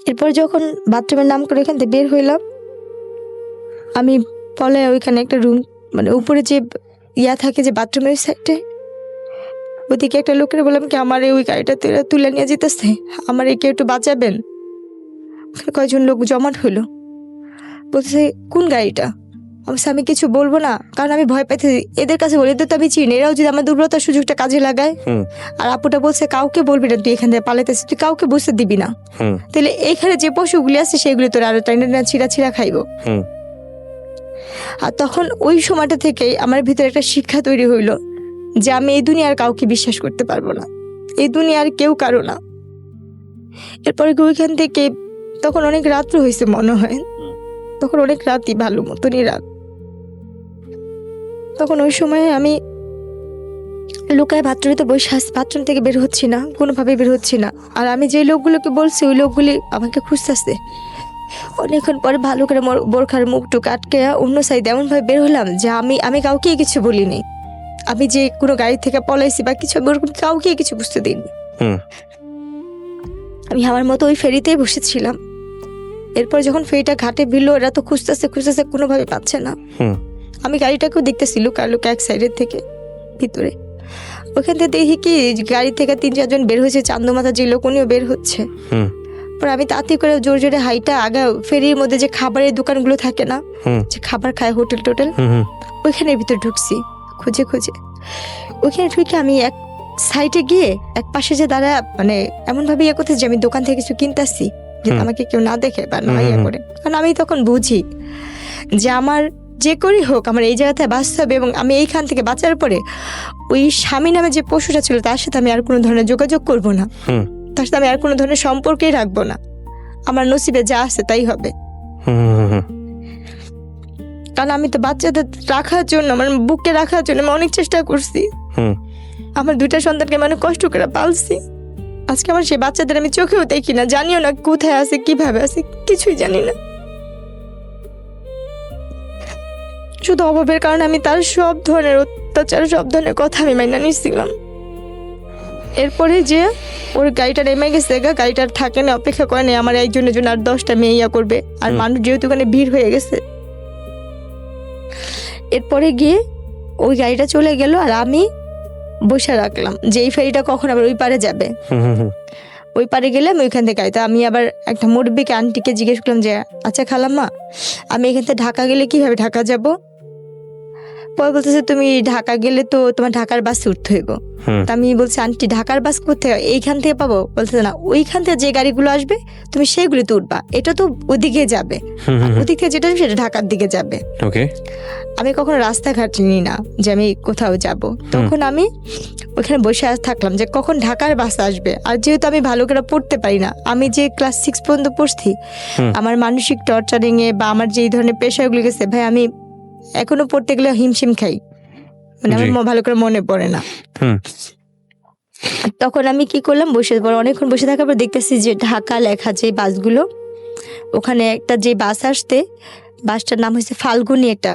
এরপর যখন বাথরুমের নাম করে এখান থেকে বের হইলাম, আমি পলে ওইখানে একটা রুম, মানে উপরে যে থাকে যে বাথরুমের সাইডে, ওইদিকে একটা লোকের বললাম কি আমার ওই গাড়িটা তুলে নিয়ে যেতেছে, আমার কেউ একটু বাঁচাবেন। ওখানে কয়েকজন লোক জমাট হইলো, বলতেছে কোন গাড়িটা? অবশ্য আমি কিছু বলবো না, কারণ আমি ভয় পাইতেছি। এদের কাছে বলে এদের তো আমি চিনি, এরাও যদি আমার দুর্বলতার সুযোগটা কাজে লাগায়। আর আপুটা বলছে কাউকে বলবি না, তুই এখান থেকে পালাইতেছিস, তুই কাউকে বুঝতে দিবি না, তাহলে এইখানে যে পশুগুলি আছে সেগুলি তোর আরো ছিঁড়া খাইবো। আর তখন ওই সময়টা থেকেই আমার ভিতরে একটা শিক্ষা তৈরি হইলো যে আমি এই দুনিয়ার কাউকে বিশ্বাস করতে পারবো না, এই দুনিয়ার কেউ কারো না। এরপরে ওইখান থেকে তখন অনেক রাত্র হয়েছে মনে হয়, তখন অনেক রাতই, ভালো মতনই রাত। তখন ওই সময় আমি লুকায় বাথরুমে তো বসে আসছি, বাথরুম থেকে বের হচ্ছি না, কোনোভাবে বের হচ্ছি না। আর আমি যে লোকগুলোকে বলছি ওই লোকগুলি আমাকে খুঁজতেছে। অনেকক্ষণ পরে ভালো করে বোরখার মুখটুক আটকে অন্য সাইডে এমনভাবে বের হলাম যে আমি কাউকেই কিছু বলিনি, আমি যে কোনো গাড়ি থেকে পলাইছি বা কিছু, আমি ওরকম কাউকেই কিছু বুঝতে দিইনি। আমি আমার মতো ওই ফেরিতেই বসেছিলাম। এরপর যখন ফেরিটা ঘাটে ভিড়লো, ওরা তো খুঁজতেছে কোনোভাবে পাচ্ছে না। আমি গাড়িটাকেও দেখতেছি লুকা এক সাইডের থেকে ভিতরে। ওখান থেকে দেখি কি গাড়ি থেকে 3-4 জন বের হয়েছে, চান্দমাথা যে লোক উনিও বের হচ্ছে। পরে আমি তাড়াতাড়ি করে জোরে জোরে হাইটা আগা ফেরির মধ্যে যে খাবারের দোকানগুলো থাকে না, যে খাবার খায় হোটেল টোটেল, ওইখানের ভিতরে ঢুকছি খুঁজে ওইখানে ঢুকে আমি এক সাইডে গিয়ে এক পাশে যে দাঁড়া, মানে এমনভাবে করতেছি যে আমি দোকান থেকে কিছু কিনতেছি, যে আমাকে কেউ না দেখে বা না করে। কারণ আমি তখন বুঝি যে আমার যে করেই হোক আমার এই জায়গাতে বাঁচতে হবে, এবং আমি এইখান থেকে বাঁচার পরে ওই স্বামী নামে যে পশুটা ছিল তার সাথে আমি আর কোনো ধরনের যোগাযোগ করব না, তার সাথে আমি আর কোনো ধরনের সম্পর্কেই রাখবো না। আমার নসিবে যা আছে তাই হবে। কারণ আমি তো বাচ্চাদের রাখার জন্য, মানে বুকে রাখার জন্য আমি অনেক চেষ্টা করছি। আমার 2টা সন্তানকে মানে কষ্ট করে পালছি। আজকে আমার সেই বাচ্চাদের আমি চোখেও দেখি না, জানিও না কোথায় আছে, কিভাবে আছে, কিছুই জানি না। শুধু অভাবের কারণে আমি তার সব ধরনের অত্যাচার, সব ধরনের কথা আমি মাইনা নিচ্ছিলাম। এরপরে যে ওর গাড়িটা নেমে গেছে, গাড়িটার থাকে না, অপেক্ষা করে নেই আমার একজনের জন্য আর 10টা মেয়ে করবে। আর মানুষ যেহেতু ওখানে ভিড় হয়ে গেছে, এরপরে গিয়ে ওই গাড়িটা চলে গেল আর আমি বসে রাখলাম যে এই ফেরিটা কখন আবার ওই পারে যাবে। ওই পারে গেলে আমি ওইখান থেকে গাড়িতে, আমি আবার একটা মুরব্বিকে আন্টিকে জিজ্ঞেস করলাম যে আচ্ছা খালাম্মা, আমি এখান থেকে ঢাকা গেলে কিভাবে ঢাকা যাব? পরে বলতেছে তুমি ঢাকা গেলে তো তোমার ঢাকার বাসে উঠতে হইব। তা আমি বলছি আন্টি ঢাকার বাস কোথায়, এইখান থেকে পাবো? বলতেছে না, ওইখান থেকে যে গাড়িগুলো আসবে তুমি সেইগুলিতে উঠবা, এটা তো ওদিকে যাবে, ওদিক থেকে যেটা আসবে সেটা ঢাকার দিকে যাবে। ওকে, আমি কখনো রাস্তাঘাট নিই না যে আমি কোথাও যাব। তখন আমি ওখানে বসে থাকলাম যে কখন ঢাকার বাস আসবে। আর যেহেতু আমি ভালো করে পড়তে পারি না, আমি যে ক্লাস 6 পর্যন্ত পড়ছি, আমার মানসিক টর্চারিং এ বা আমার যে এই ধরনের প্রেশারগুলো গেছে ভাই, আমি এখনো পড়তে গেলে হিমশিম খাই, মানে আমার ভালো করে মনে পড়ে না। তখন আমি কি করলাম, বসে পড়ে অনেকক্ষণ বসে থাকার পর দেখতেছি যে ঢাকা লেখা যে বাসগুলো, ওখানে একটা যে বাস আসতে, বাসটার নাম হচ্ছে ফাল্গুনি, একটা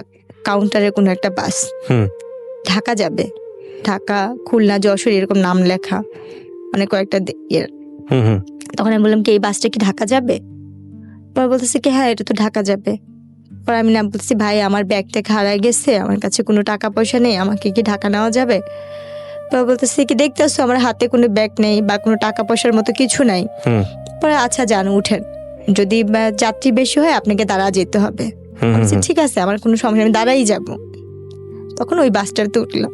কাউন্টারের কোনো একটা বাস ঢাকা যাবে, ঢাকা খুলনা যশোর এরকম নাম লেখা, মানে কয়েকটা ইয়ের। তখন আমি বললাম কি এই বাসটা কি ঢাকা যাবে? পরে বলতেছে কি হ্যাঁ এটা তো ঢাকা যাবে। পরে আমি না বলছি ভাই আমার ব্যাগটা হারাই গেছে, আমার কাছে কোনো টাকা পয়সা নেই, আমাকে কি ঢাকা নেওয়া যাবে? পরে বলতেছে কি দেখতেছো আমার হাতে কোনো ব্যাগ নেই বা কোনো টাকা পয়সার মতো কিছু নাই। পরে আচ্ছা যান উঠেন, যদি যাত্রী বেশি হয় আপনাকে দাঁড়া যেতে হবে। ঠিক আছে আমার কোনো সমস্যা, আমি দাঁড়াই যাব। তখন ওই বাসটাতে উঠলাম,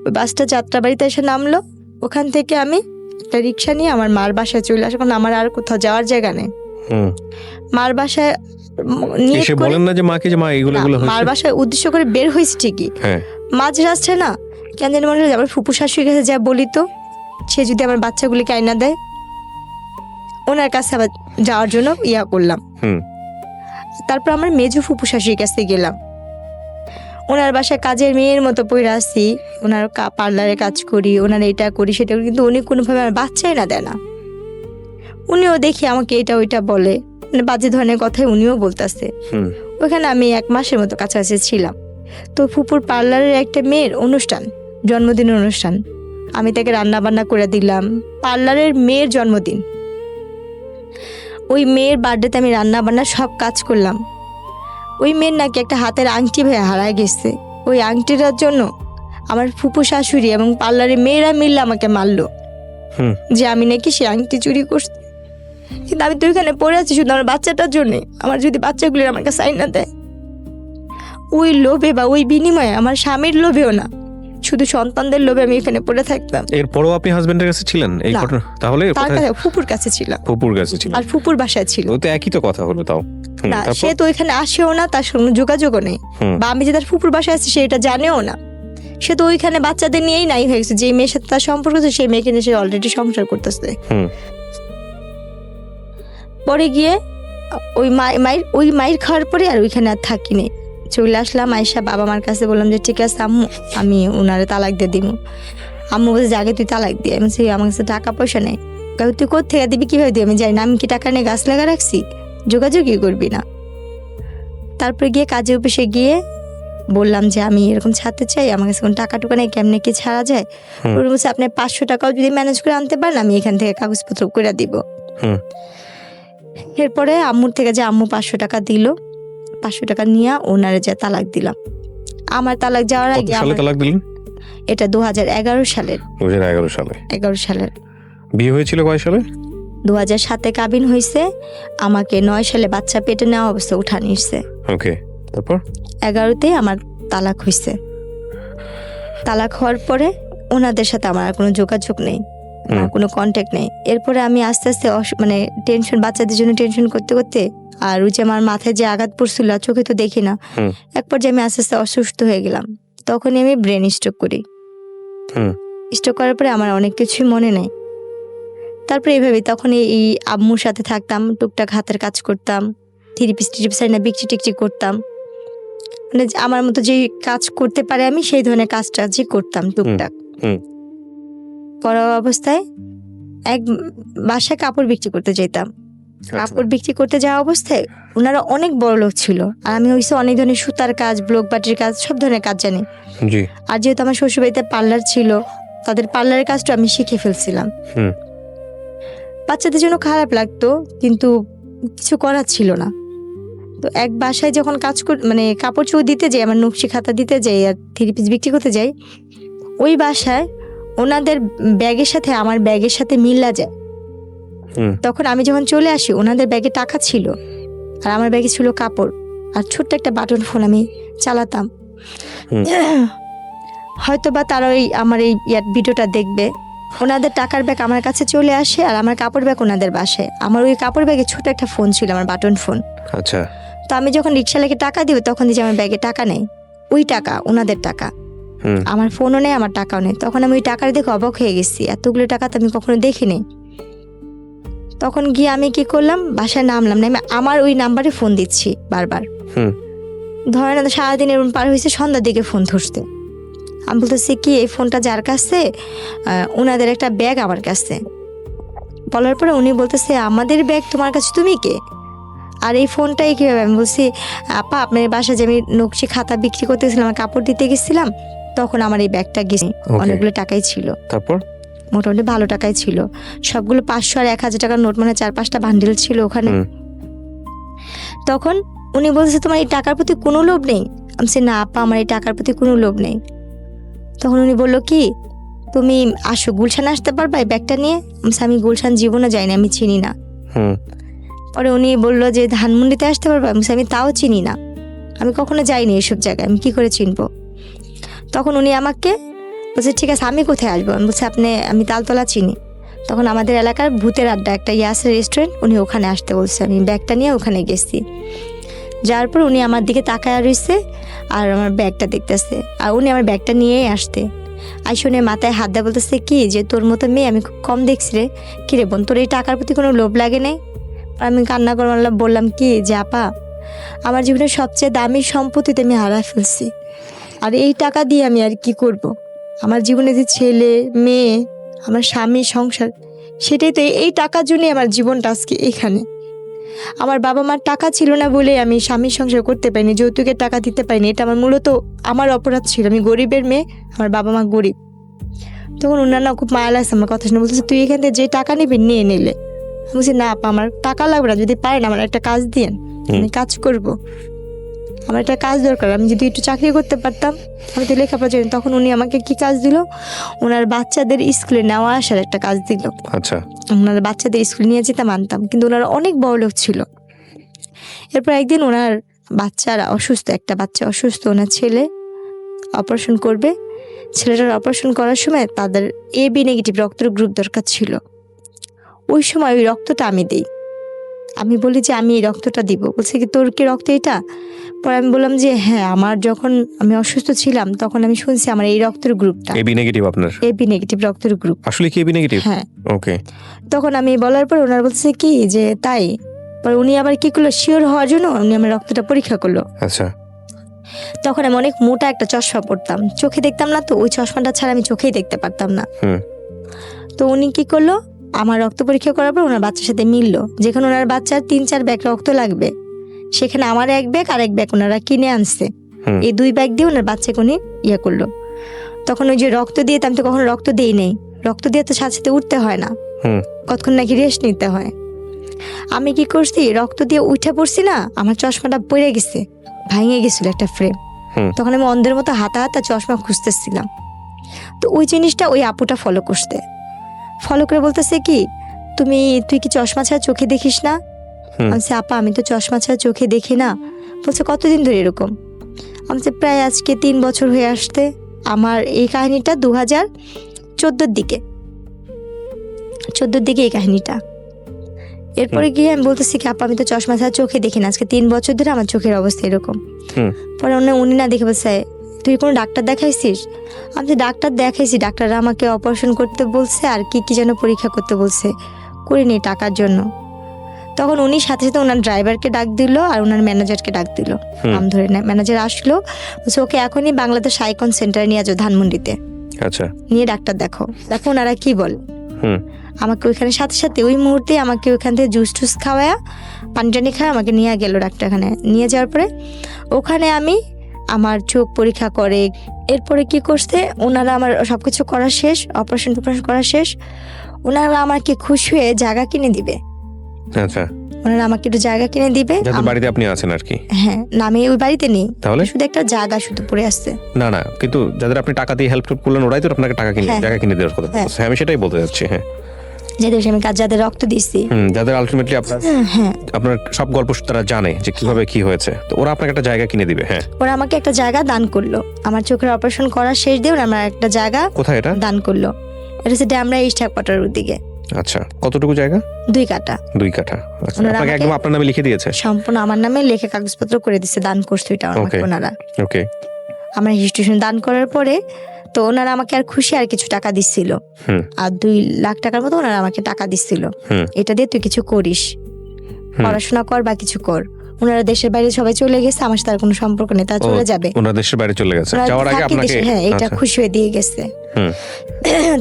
ওই বাসটা যাত্রাবাড়িতে এসে নামলো। ওখান থেকে আমি একটা রিক্সা নিয়ে আমার মার বাসায় চলে আসি, কারণ আমার আর কোথাও যাওয়ার জায়গা নেই। মার বাসায় বলেন না যে মাকে যে মা এগুলো মার বাসায় উদ্দেশ্য করে বের হয়েছে ঠিকই, মাঝ রাস্তায় না কেন জানি মনে হয় আমার ফুপু শাশুড়ির কাছে যা বলি তো, সে যদি আমার বাচ্চাগুলিকে আইনা দেয়, ওনার কাছে আবার যাওয়ার জন্য ইয়া করলাম। তারপর আমার মেজো ফুপু শাশুড়ির কাছে গেলাম, ওনার বাসায় কাজের মেয়ের মতো পড়ে আসছি, ওনার পার্লারে কাজ করি, ওনার এটা করি সেটা করি, কিন্তু উনি কোনোভাবে আমার বাচ্চাই না দেয় না। উনিও দেখি আমাকে এটা ওইটা বলে, মানে বাজে ধরনের কথাই উনিও বলতেছে। ওখানে আমি 1 মাসের মতো কাছাকাছি ছিলাম। তো ফুপুর পার্লারের একটা মেয়ের অনুষ্ঠান, জন্মদিনের অনুষ্ঠান, আমি তাকে রান্না বান্না করে দিলাম। পার্লারের মেয়ের জন্মদিন, ওই মেয়ের বার্থডেতে আমি রান্না বান্না সব কাজ করলাম। ওই মেয়ের নাকি একটা হাতের আংটি ভাই হারায় গেছে, ওই আংটিটার জন্য আমার ফুপু শাশুড়ি এবং পার্লারের মেয়েরা মিললে আমাকে মারলো যে আমি নাকি সে আংটি চুরি করছি। কিন্তু আমি তো ওইখানে পড়ে আছি শুধু আমার বাচ্চাটার জন্যে, আমার যদি বাচ্চাগুলি আমার কাছে আইনা দেয়, ওই লোভে বা ওই বিনিময়ে, আমার স্বামীর লোভেও না, শুধু সন্তানদের লোভে আমি এখানে পড়ে থাকতাম। এরপরও আপনি হাজবেন্ডের কাছে ছিলেন এই ঘটনা? তাহলে তার কাছে ফুপুর কাছে ছিলাম, ফুপুর কাছে ছিল, আর ফুপুর বাসায় ছিল। তো একই তো কথা হলো। তাও না, সে তো ওইখানে আসেও না, তার সঙ্গে যোগাযোগও নেই, বা আমি যে তার ফুপুর বাসায় আছি সেটা জানেও না। সে তো ওইখানে বাচ্চাদের নিয়েই নাই হয়ে গেছে, যে মেয়ের সাথে তার সম্পর্ক আছে সেই মেয়েকে নিয়ে সে অলরেডি সংসার করতেছে। পরে গিয়ে ওই মায়ের খাওয়ার পরে আর ওইখানে আর থাকিনি, চলে আসলাম। আয়সা বাবা মার কাছে বললাম যে ঠিক আছে আম্মু আমি ওনারে তালাক দিয়ে দিব। আম্মু বলছে যে আগে তুই তালাক দিয়ে, আমি আমার কাছে টাকা পয়সা নেই। তুই কোথেকে দিবি, কিভাবে দিবি? আমি জানি না, আমি কি টাকা নিয়ে গাছ লাগা রাখছি, যোগাযোগই করবি না। তারপরে গিয়ে কাজে অফিসে গিয়ে বললাম যে আমি এরকম ছাড়তে চাই, আমার কাছে কোনো টাকা টুকা নেই, কেমনে কি ছাড়া যায়? ওর বলছে আপনি 500 টাকাও যদি ম্যানেজ করে আনতে পারেন আমি এখান থেকে কাগজপত্র করে দিব। এরপরে আম্মুর থেকে যে আম্মু 500 টাকা দিল, 500 টাকা নিয়ে ওনারে যা তালাক দিলাম। আমার তালাক যাওয়ার আগে তালাক দিলেন? এটা 2011 সালের। 11 সালের। বিয়ে হয়েছিল কয় সালে? 2007-এ কাবিন হয়েছে, আমাকে 9 সালে বাচ্চা পেটে নেওয়া অবস্থা উঠা নিয়েছে। ওকে, তারপর 11-তে আমার তালাক হয়েছে। তালাক হওয়ার পরে ওনাদের সাথে আমার আর কোনো যোগাযোগ নেই, কোনো কন্ট্যাক্ট নেই। এরপরে আমি আস্তে আস্তে মানে টেনশন, বাচ্চাদের জন্য টেনশন করতে করতে, আর ওই যে আমার মাথায় যে আঘাত পড়ছিল চোখে তো দেখি না, এক পর্যায়ে আমি আস্তে আস্তে অসুস্থ হয়ে গেলাম। তখনই আমি ব্রেন স্ট্রোক করি। স্ট্রোক করার পরে আমার অনেক কিছুই মনে নেই। তারপরে এইভাবে তখন এই আম্মুর সাথে থাকতাম, টুকটাক হাতের কাজ করতাম, থ্রিপিস না বিকচি টিকচি করতাম, মানে আমার মতো যে কাজ করতে পারে আমি সেই ধরনের কাজটা যে করতাম টুকটাক। করা অবস্থায় এক বাসায় কাপড় বিক্রি করতে যেতাম। কাপড় বিক্রি করতে যাওয়া অবস্থায় ওনারা অনেক বড় লোক ছিল, আর আমি হইছে অনেক ধরনের সুতার কাজ, ব্লক বাটির কাজ, সব ধরনের কাজ জানি। আর যেহেতু আমার শ্বশুরবাড়িতে পার্লার ছিল, তাদের পার্লারের কাজটা আমি শিখে ফেলছিলাম। বাচ্চাদের জন্য খারাপ লাগতো, কিন্তু কিছু করার ছিল না। তো এক বাসায় যখন কাজ মানে কাপড় চোপড় দিতে যাই, আমার নকশি খাতা দিতে যাই আর থ্রিপিস বিক্রি করতে যাই, ওই বাসায় ওনাদের ব্যাগের সাথে আমার ব্যাগের সাথে মিল্লা যায়। তখন আমি যখন চলে আসি ওনাদের ব্যাগে টাকা ছিল আর আমার ব্যাগে ছিল কাপড় আর ছোট্ট একটা বাটন ফোন আমি চালাতাম। হয়তো বা তারা ওই আমার এই ভিডিওটা দেখবে, ওনাদের টাকার ব্যাগ আমার কাছে চলে আসে আর আমার কাপড় ব্যাগ ওনাদের বাসায়। আমার ওই কাপড় ব্যাগে ছোট একটা ফোন ছিল, আমার বাটন ফোন। আচ্ছা। তো আমি যখন রিক্সাওয়ালাকে টাকা দিব তখন দিয়েছি আমার ব্যাগে টাকা নেই, ওই টাকা ওনাদের টাকা, আমার ফোনও নেই আমার টাকাও নেই। তখন আমি ওই টাকার দেখে অবাক হয়ে গেছি, এতগুলো টাকা তো আমি কখনো দেখিনি। তখন গিয়ে আমি কি করলাম, বাসায় নামলাম, না আমার ওই নাম্বারে ফোন দিচ্ছি বারবার। ধরেন সারাদিন এরকম পার হয়েছে, সন্ধ্যার দিকে ফোন ধরছে। আমি বলতেছি কি এই ফোনটা যার কাছে, ওনাদের একটা ব্যাগ আমার কাছে। বলার পরে উনি বলতেছে আমাদের ব্যাগ তোমার কাছে, তুমি কে, আর এই ফোনটাই কীভাবে? আমি বলছি আপা আপনার বাসায় যে আমি নকশি খাতা বিক্রি করতেছিলাম, আমার কাপড় দিতে গেছিলাম, তখন আমার এই ব্যাগটা গেছে, অনেকগুলো টাকাই ছিল, তারপর মোটামুটি ভালো টাকাই ছিল, সবগুলো 500 আর 1000 টাকার নোট, মানে 4-5টা বান্ডিল ছিল ওখানে। তখন উনি বলছে তোমার এই টাকার প্রতি কোনো লোভ নেই? আমি বলছি না আপা আমার এই টাকার প্রতি কোনো লোভ নেই। তখন উনি বললো কি তুমি আসো গুলশান আসতে পারবা এই ব্যাগটা নিয়ে? আমি গুলশান জীবনে যাই না, আমি চিনি না। পরে উনি বললো যে ধানমন্ডিতে আসতে পারবা? আমি তাও চিনি না, আমি কখনো যাইনি এসব জায়গায়, আমি কি করে চিনবো? তখন উনি আমাকে বলছে ঠিক আছে আমি কোথায় আসবো? আমি বলছি আমি তালতলা চিনি। তখন আমাদের এলাকার ভূতের আড্ডা একটা আছে রেস্টুরেন্ট, উনি ওখানে আসতে বলছে। আমি ব্যাগটা নিয়ে ওখানে গেছি, যার পর উনি আমার দিকে তাকায় রয়েছে আর আমার ব্যাগটা দেখতেছে, আর উনি আমার ব্যাগটা নিয়েই আসতে শুনে মাথায় হাত দেয়, বলতেছে কি যে তোর মতো মেয়ে আমি খুব কম দেখছি রে, কিরে বোন তোর এই টাকার প্রতি কোনো লোভ লাগে নাই? আমি কান্না করে বললাম কি যে আপা আমার জীবনের সবচেয়ে দামি সম্পত্তিতে আমি হারায় ফেলছি, আর এই টাকা দিয়ে আমি আর কি করব? আমার জীবনে যে ছেলে মেয়ে, আমার স্বামী, সংসার, সেটাই তো, এই টাকার জন্যই আমার জীবনটা আজকে এখানে। আমার বাবা মার টাকা ছিল না বলে আমি স্বামীর সংসার করতে পারিনি, যৌতুকের টাকা দিতে পারিনি, এটা আমার মূলত আমার অপরাধ ছিল। আমি গরিবের মেয়ে, আমার বাবা মা গরিব। তখন ওনার না খুব মায়া লাগছে আমার কথা শুনে, বলতেছে তুই এখান থেকে যে টাকা নিবি নিয়ে নিলে। আমি বলছি না আপা আমার টাকা লাগবে না, যদি পারেন আমার একটা কাজ দিয়েন, আমি কাজ করব, আমার একটা কাজ দরকার, আমি যদি একটু চাকরি করতে পারতাম, আমি তো লেখাপড়া জানি। তখন উনি আমাকে কি কাজ দিল, ওনার বাচ্চাদের স্কুলে নেওয়া আসার একটা কাজ দিল। আচ্ছা। ওনার বাচ্চাদের স্কুলে নিয়ে যেতে মানতাম, কিন্তু ওনার অনেক বড় লোক ছিল। এরপর একদিন ওনার বাচ্চারা অসুস্থ, একটা বাচ্চা অসুস্থ, ওনার ছেলে অপারেশন করবে। ছেলেটার অপারেশন করার সময় তাদের AB নেগেটিভ রক্তের গ্রুপ দরকার ছিল। ওই সময় ওই রক্তটা আমি দিই। আমি বলি যে আমি এই রক্তটা দিব। বলছে কি তোর কি রক্ত এটা? পরে আমি বললাম যে হ্যাঁ, আমার যখন আমি অসুস্থ ছিলাম তখন আমি শুনছি আমার এই রক্তের গ্রুপটা AB নেগেটিভ। আপনার AB নেগেটিভ রক্তের গ্রুপ? আসলে কি AB নেগেটিভ? হ্যাঁ। ওকে। তখন আমি বলার পর ওনার বলছে কি যে তাই? পরে উনি আবার কি করলো, শিওর হওয়ার জন্য উনি আমার রক্তটা পরীক্ষা করলো। আচ্ছা। তখন আমি অনেক মোটা একটা চশমা পরতাম, চোখে দেখতাম না, তো ওই চশমাটা ছাড়া আমি চোখেই দেখতে পারতাম না। তো উনি কি করলো, আমার রক্ত পরীক্ষা করার পর ওনার বাচ্চার সাথে মিললো, যেখানে ওনার বাচ্চার 3-4 ব্যাগ রক্ত লাগবে, সেখানে আমার 1 ব্যাগ আর 1 ব্যাগ ওনারা কিনে আনছে। এই 2 ব্যাগ দিয়ে ওনার বাচ্চাকে উনি ইয়ে করলো। তখন ওই যে রক্ত দিয়ে, আমি তো কখনো রক্ত দিই নেই, রক্ত দিয়ে তো সাথে সাথে উঠতে হয় না, কতক্ষণ নাকি রেস্ট নিতে হয়। আমি কি করছি, রক্ত দিয়ে উঠে পড়ছি না, আমার চশমাটা পড়ে গেছে, ভাঙে গেছিল একটা ফ্রেম। তখন আমি অন্ধের মতো হাতা হাতা চশমা খুঁজতেছিলাম। তো ওই জিনিসটা ওই আপুটা ফলো করে বলতেছে কি তুই কি চশমা ছাড়া চোখে দেখিস না? আমি আপা আমি তো চশমা ছাড়া চোখে দেখি না। বলছে কতদিন ধরে এরকম? আমি প্রায় আজকে 3 বছর হয়ে আসতে। আমার এই কাহিনীটা 2014 দিকে এই কাহিনীটা। এরপরে গিয়ে আমি বলতেছি কি আপা আমি তো চশমা ছাড়া চোখে দেখি না, আজকে 3 বছর ধরে আমার চোখের অবস্থা এরকম। পরে উনি না দেখে বলছে তুই কোনো ডাক্তার দেখাইছিস? আমি ডাক্তার দেখাইছি, ডাক্তাররা আমাকে অপারেশন করতে বলছে আর কি যেন পরীক্ষা করতে বলছে, করিনি টাকার জন্য। তখন উনি সাথে সাথে ওনার ড্রাইভারকে ডাক দিল আর ওনার ম্যানেজারকে ডাক দিল, নাম ধরে না। ম্যানেজার আসলো, বলছে ওকে এখনই বাংলাদেশ আইকন সেন্টারে নিয়ে যাও ধানমন্ডিতে। আচ্ছা। নিয়ে ডাক্তার দেখো ওনারা কি বল। আমাকে ওইখানে সাথে সাথে ওই মুহূর্তে আমাকে ওইখান থেকে জুস টুস খাওয়ায়া পানি টানি খাওয়া আমাকে নিয়ে গেল ডাক্তারখানে। নিয়ে যাওয়ার পরে ওখানে আমি আমার চোখ পরীক্ষা করে, এরপরে কি করছে ওনারা আমার সবকিছু করা শেষ, অপারেশন করা শেষ, ওনারা আমাকে খুশি হয়ে জায়গা কিনে দিবে। আচ্ছা। ওনারা আমাকে একটু জায়গা কিনে দিবে। বাড়িতে আপনি আছেন আর কি? হ্যাঁ, না আমি ওই বাড়িতে নেই, তাহলে শুধু একটা জায়গা শুধু পড়ে আসছে। না কিন্তু যাদের আপনি টাকা দিয়ে হেল্প করলেন ওরাই তো আপনাকে টাকা কিনে জায়গা কিনে দেওয়ার কথা বলছে। আমি সেটাই বলতে যাচ্ছি। হ্যাঁ। যে দেশে আমি কাজ যাদের রক্ত দিচ্ছি, যাদের আলটিমেটলি আপনার আপনার সব গল্প তারা জানে যে কিভাবে কি হয়েছে, তো ওরা আপনাকে একটা জায়গা কিনে দিবে। হ্যাঁ, ওরা আমাকে একটা জায়গা দান করলো। আমার চোখের অপারেশন করার শেষ দিয়ে ওরা আমার একটা জায়গা কোথায় এটা দান করলো, এটা হচ্ছে ড্যামরা ইস্ট হেডকোয়ার্টার দিকে। আচ্ছা, কতটুকু জায়গা? 2 কাঠা। 2 কাঠা। আচ্ছা, আপনাকে একদম আপনার নামে লিখে দিয়েছে? সম্পূর্ণ আমার নামে লিখে কাগজপত্র করে দিয়েছে, দান করছে এটা আমাকে ওনারা। ওকে। আমার রেজিস্ট্রেশন দান করার পরে তো ওনারা আমাকে আর খুশি আর কিছু টাকা দিচ্ছিল, আর 2 লাখ টাকার মতো ওনারা আমাকে টাকা দিচ্ছিল, এটা দিয়ে তুই কিছু করিস, পড়াশোনা কর বা কিছু কর। ওনারা দেশের বাইরে সবাই চলে গেছে, আমার সাথে আর কোনো সম্পর্ক নেই, তারা চলে যাবে। ওনারা দেশের বাইরে চলে গেছে, যাওয়ার আগে আপনাকে হ্যাঁ এটা খুশি হয়ে দিয়ে গেছে।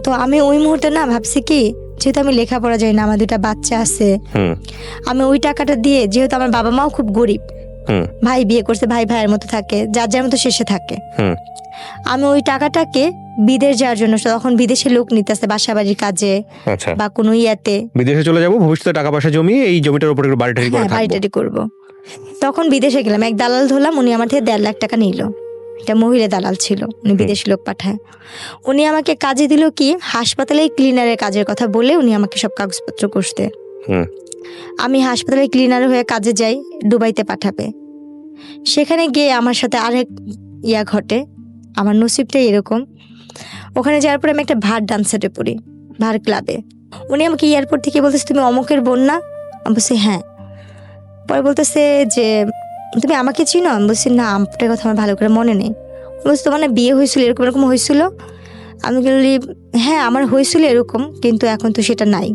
তো আমি ওই মুহূর্তে না ভাবছি কি, যেহেতু আমি লেখাপড়া যাই না, আমার 2টা বাচ্চা আছে, আমি ওই টাকাটা দিয়ে, যেহেতু আমার বাবা মাও খুব গরিব, ভাই বিয়ে করছে, ভাই ভাইয়ের মতো থাকে, যার যার মতো শেষে থাকে, আমি ওই টাকাটাকে বিদেশ যাওয়ার জন্য, তখন বিদেশে লোক নিতে আসতে বাসা বাড়ির কাজে বা কোনো ইয়াতে, বিদেশে চলে যাবো, ভবিষ্যতে টাকা পয়সা জমিয়ে এই জমিটার উপরে বাড়িটারি করবো। তখন বিদেশে গেলাম, এক দালাল ধরলাম, উনি আমার থেকে 1.5 লাখ টাকা নিল। এটা মহিলা দালাল ছিল, উনি বিদেশি লোক পাঠায়। উনি আমাকে কাজে দিল কি, হাসপাতালে ক্লিনারের কাজের কথা বলে উনি আমাকে সব কাগজপত্র করতে। আমি হাসপাতালে ক্লিনার হয়ে কাজে যাই, দুবাইতে পাঠাবে। সেখানে গিয়ে আমার সাথে আরেক ইয়া ঘটে, আমার নসিবটাই এরকম। ওখানে যাওয়ার পরে আমি একটা ভার ডান্সারে পড়ি, ভার ক্লাবে। উনি আমাকে এয়ারপোর্ট থেকে বলতেছে, তুমি অমুকের বোন না? আমি বলছি হ্যাঁ। পরে বলতেছে যে তুমি আমাকে চিনো? আমি বলছি না, আপনার কথা আমার ভালো করে মনে নেই। বলছি তোমার না বিয়ে হয়েছিল, এরকম এরকম হয়েছিল? আমি বলি হ্যাঁ আমার হয়েছিল এরকম, কিন্তু এখন তো সেটা নাই।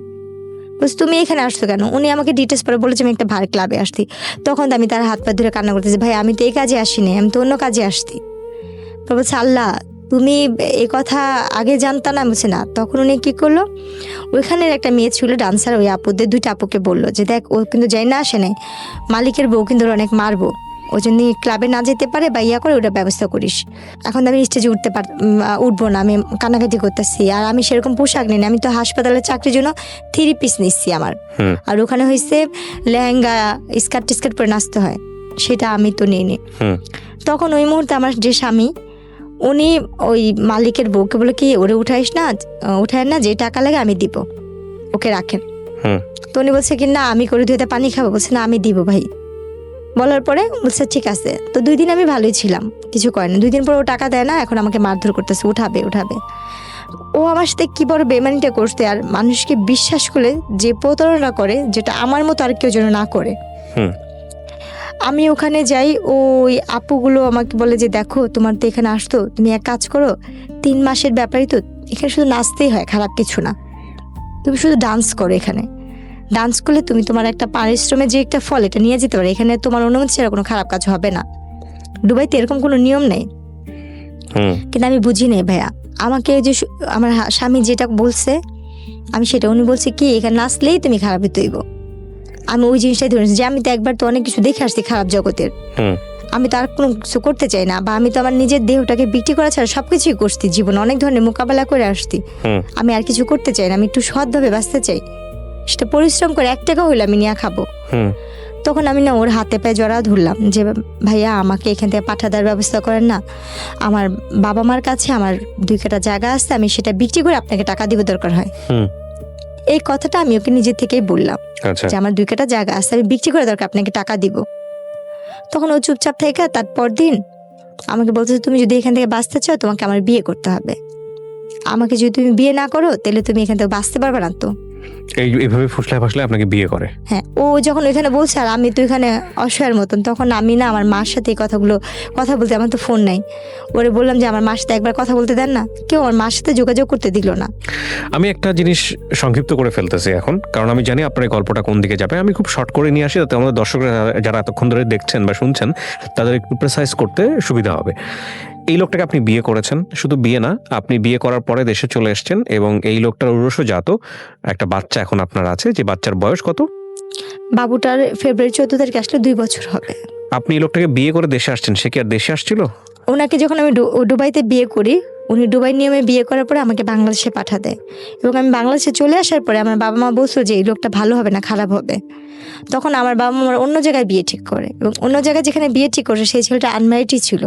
বলছি তুমি এখানে আসছো কেন? উনি আমাকে ডিটেলস পরে বলেছে আমি একটা ভার ক্লাবে আসছি। তখন আমি তার হাত পা ধরে কান্না করতেছি, ভাই আমি তো এই কাজে আসিনি, আমি তো অন্য কাজে আসছি। বলছে আল্লাহ, তুমি এই কথা আগে জানতা না? বলছে না। তখন উনি কি করলো, ওইখানের একটা মেয়ে ছিল ডান্সার, ওই আপুদের 2টা আপুকে বললো যে দেখ ও কিন্তু যাই না আসে নাই, মালিকের বউ কিন্তু অনেক মারবো, ও যদি ক্লাবে না যেতে পারে বা ইয়া করে ওটা ব্যবস্থা করিস। এখন আমি স্টেজে উঠবো না, আমি কান্নাকাটি করতেছি, আর আমি সেরকম পোশাক নিই, আমি তো হাসপাতালের চাকরির জন্য 3 পিস নিচ্ছি আমার, আর ওখানে হয়েছে লেহেঙ্গা স্কার্ট টিস্কার্ট পরে নাচতে হয়, সেটা আমি তো নিইনি। তখন ওই মুহূর্তে আমার যে স্বামী, উনি ওই মালিকের বউকে বলে কি ওরে উঠায় না, যে টাকা লাগে আমি দিব, ওকে রাখেন। তো উনি বলছে কি না আমি করে ধুয়ে পানি খাবো? বলছে না আমি দিব ভাই। বলার পরে বলছে ঠিক আছে। তো 2 দিন আমি ভালোই ছিলাম, কিছু করে না। 2 দিন পর ও টাকা দেয় না, এখন আমাকে মারধর করতেছে, উঠাবে। ও আমার সাথে কি বড় বেমানিটা করতে, আর মানুষকে বিশ্বাস করে যে প্রতারণা করে, যেটা আমার মতো আর কেউ যেন না করে। আমি ওখানে যাই, ওই আপুগুলো আমাকে বলে যে দেখো তোমার তো এখানে আসতো, তুমি এক কাজ করো, 3 মাসের ব্যাপারই তো, এখানে শুধু নাচতেই হয়, খারাপ কিছু না, তুমি শুধু ডান্স করো, এখানে ডান্স করলে তুমি তোমার একটা পারিশ্রমের যে একটা ফল এটা নিয়ে যেতে পারো, এখানে তোমার অনুমতি ছাড়া কোনো খারাপ কাজ হবে না। দুবাইতে এরকম কোনো নিয়ম নেই। কিন্তু আমি বুঝি নাই ভাইয়া, আমাকে যে আমার স্বামী যেটা বলছে আমি সেটা, উনি বলছে কি এখানে নাচলেই তুমি খারাপ হইব। আমি ওই জিনিসটাই ধরেছি যে আমি তো একবার তো অনেক কিছু দেখে আসছি খারাপ জগতের, আমি তো আর কোনো কিছু করতে চাই না, বা আমি তো আমার নিজের দেহটাকে বিক্রি করা ছাড়া সবকিছুই করছি, জীবনে অনেক ধরনের মোকাবেলা করে আসছি, আমি আর কিছু করতে চাই না, আমি একটু সৎভাবে বাঁচতে চাই, সেটা পরিশ্রম করে 1 টাকা হইলে আমি নিয়ে খাবো। তখন আমি না ওর হাতে পায়ে জড়া ধরলাম যে ভাইয়া আমাকে এখান থেকে পাঠা দেওয়ার ব্যবস্থা করেন না, আমার বাবা মার কাছে আমার 2 কাঠা জায়গা আছে, আমি সেটা বিক্রি করে আপনাকে টাকা দিব দরকার হয়। এই কথাটা আমি ওকে নিজে থেকেই বললাম যে আমার 2 কাঠা জায়গা আছে, আমি বিক্রি করে দরকার আপনাকে টাকা দিব। তখন ও চুপচাপ থেকে তারপর দিন আমাকে বলতেছে তুমি যদি এখান থেকে বাঁচতে চাও তোমাকে আমার বিয়ে করতে হবে, আমাকে যদি তুমি বিয়ে না করো তাহলে তুমি এখান থেকে বাঁচতে পারবে না। তো এইভাবে ফুসলায় আপনাকে বিয়ে করে। হ্যাঁ, ও যখন ওইখানে বলছে আর আমি তো এখানে অসহায়ের মতন, তখন আমি না আমার মার সাথে এই কথাগুলো কথা বলতে, আমার তো ফোন নাই, ওরে বললাম যে আমার মার সাথে একবার কথা বলতে দেন না, কেউ আমার মার সাথে যোগাযোগ করতে দিল না। আমি একটা জিনিস সংক্ষিপ্ত করে ফেলতেছি এখন, কারণ আমি জানি আপনার এই গল্পটা কোন দিকে যাবে। আমি খুব শর্ট করে নিয়ে আসি, যাতে আমাদের দর্শকরা যারা এতক্ষণ ধরে দেখছেন বা শুনছেন তাদের একটু প্রেসাইজ করতে সুবিধা হবে। এই লোকটাকে আপনি বিয়ে করেছেন, শুধু বিয়ে না, আপনি বিয়ে করার পরে দেশে চলে এসেছেন, এবং এই লোকটার উরসজাত একটা বাচ্চা এখন আপনার আছে, যে বাচ্চার বয়স কত? বাবুটার ফেব্রুয়ারি 14 তারিখে আসলে 2 বছর হবে। আপনি এই লোকটাকে বিয়ে করে দেশে আসছেন, সে কি আর দেশে আসছিল? ওনাকে যখন আমি দুবাইতে বিয়ে করি, উনি দুবাই নিয়মে বিয়ে করার পরে আমাকে বাংলাদেশে পাঠা দেয়, এবং আমি বাংলাদেশে চলে আসার পরে আমার বাবা মা বলছিল যে এই লোকটা ভালো হবে না, খারাপ হবে। তখন আমার বাবা মা অন্য জায়গায় বিয়ে ঠিক করে, এবং অন্য জায়গায় যেখানে বিয়ে ঠিক করে সেই ছেলেটা আনম্যারিডই ছিল।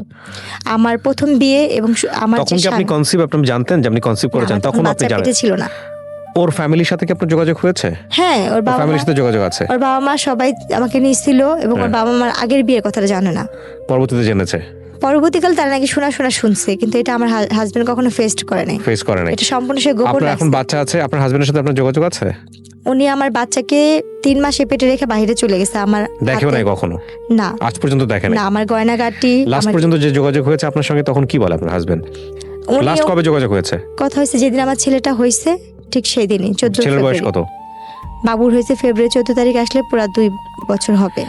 আমার প্রথম বিয়ে, এবং আমার তখন কি আপনি কনসিভ আপনি জানতেন যে আপনি কনসিভ করেছেন? তখন আপনি জানতেন ছিল না, ওর ফ্যামিলির সাথে কি আপনার যোগাযোগ হয়েছে? হ্যাঁ, ওর বাবা ফ্যামিলির সাথে যোগাযোগ আছে? ওর বাবা মা সবাই আমাকে নিয়েছিল এবং ওর বাবা মার আগের বিয়ের কথাটা জানে না, পরবর্তীতে জেনেছে? পরবর্তীকাল তারা নাকি শোনা শুনছে, কিন্তু এটা আমার হাজবেন্ড কখনো ফেস করে নাই। এটা সম্পূর্ণ সে গোপন আপনার এখন রাখছে। বাচ্চা আছে, আপনার হাজবেন্ডের সাথে আপনার যোগাযোগ আছে? উনি আমার বাচ্চাকে 3 মাসে পেটে রেখে বাইরে চলে গেছে, আমার দেখেও নাই কখনো? না, আজ পর্যন্ত দেখেন না। আমার গয়নাগাটি লাস্ট পর্যন্ত যে যোগাযোগ হয়েছে আপনার সঙ্গে, তখন কি বলে আপনার হাজবেন্ড? লাস্ট কবে যোগাযোগ হয়েছে? কথা হয়েছে যেদিন আমার ছেলেটা হয়েছে, ঠিক সেই দিনই। 14 ছেলের বয়স কত? বাবুর হয়েছে ফেব্রুয়ারি 14 তারিখ, আসলে পুরো 2 বছর হবে।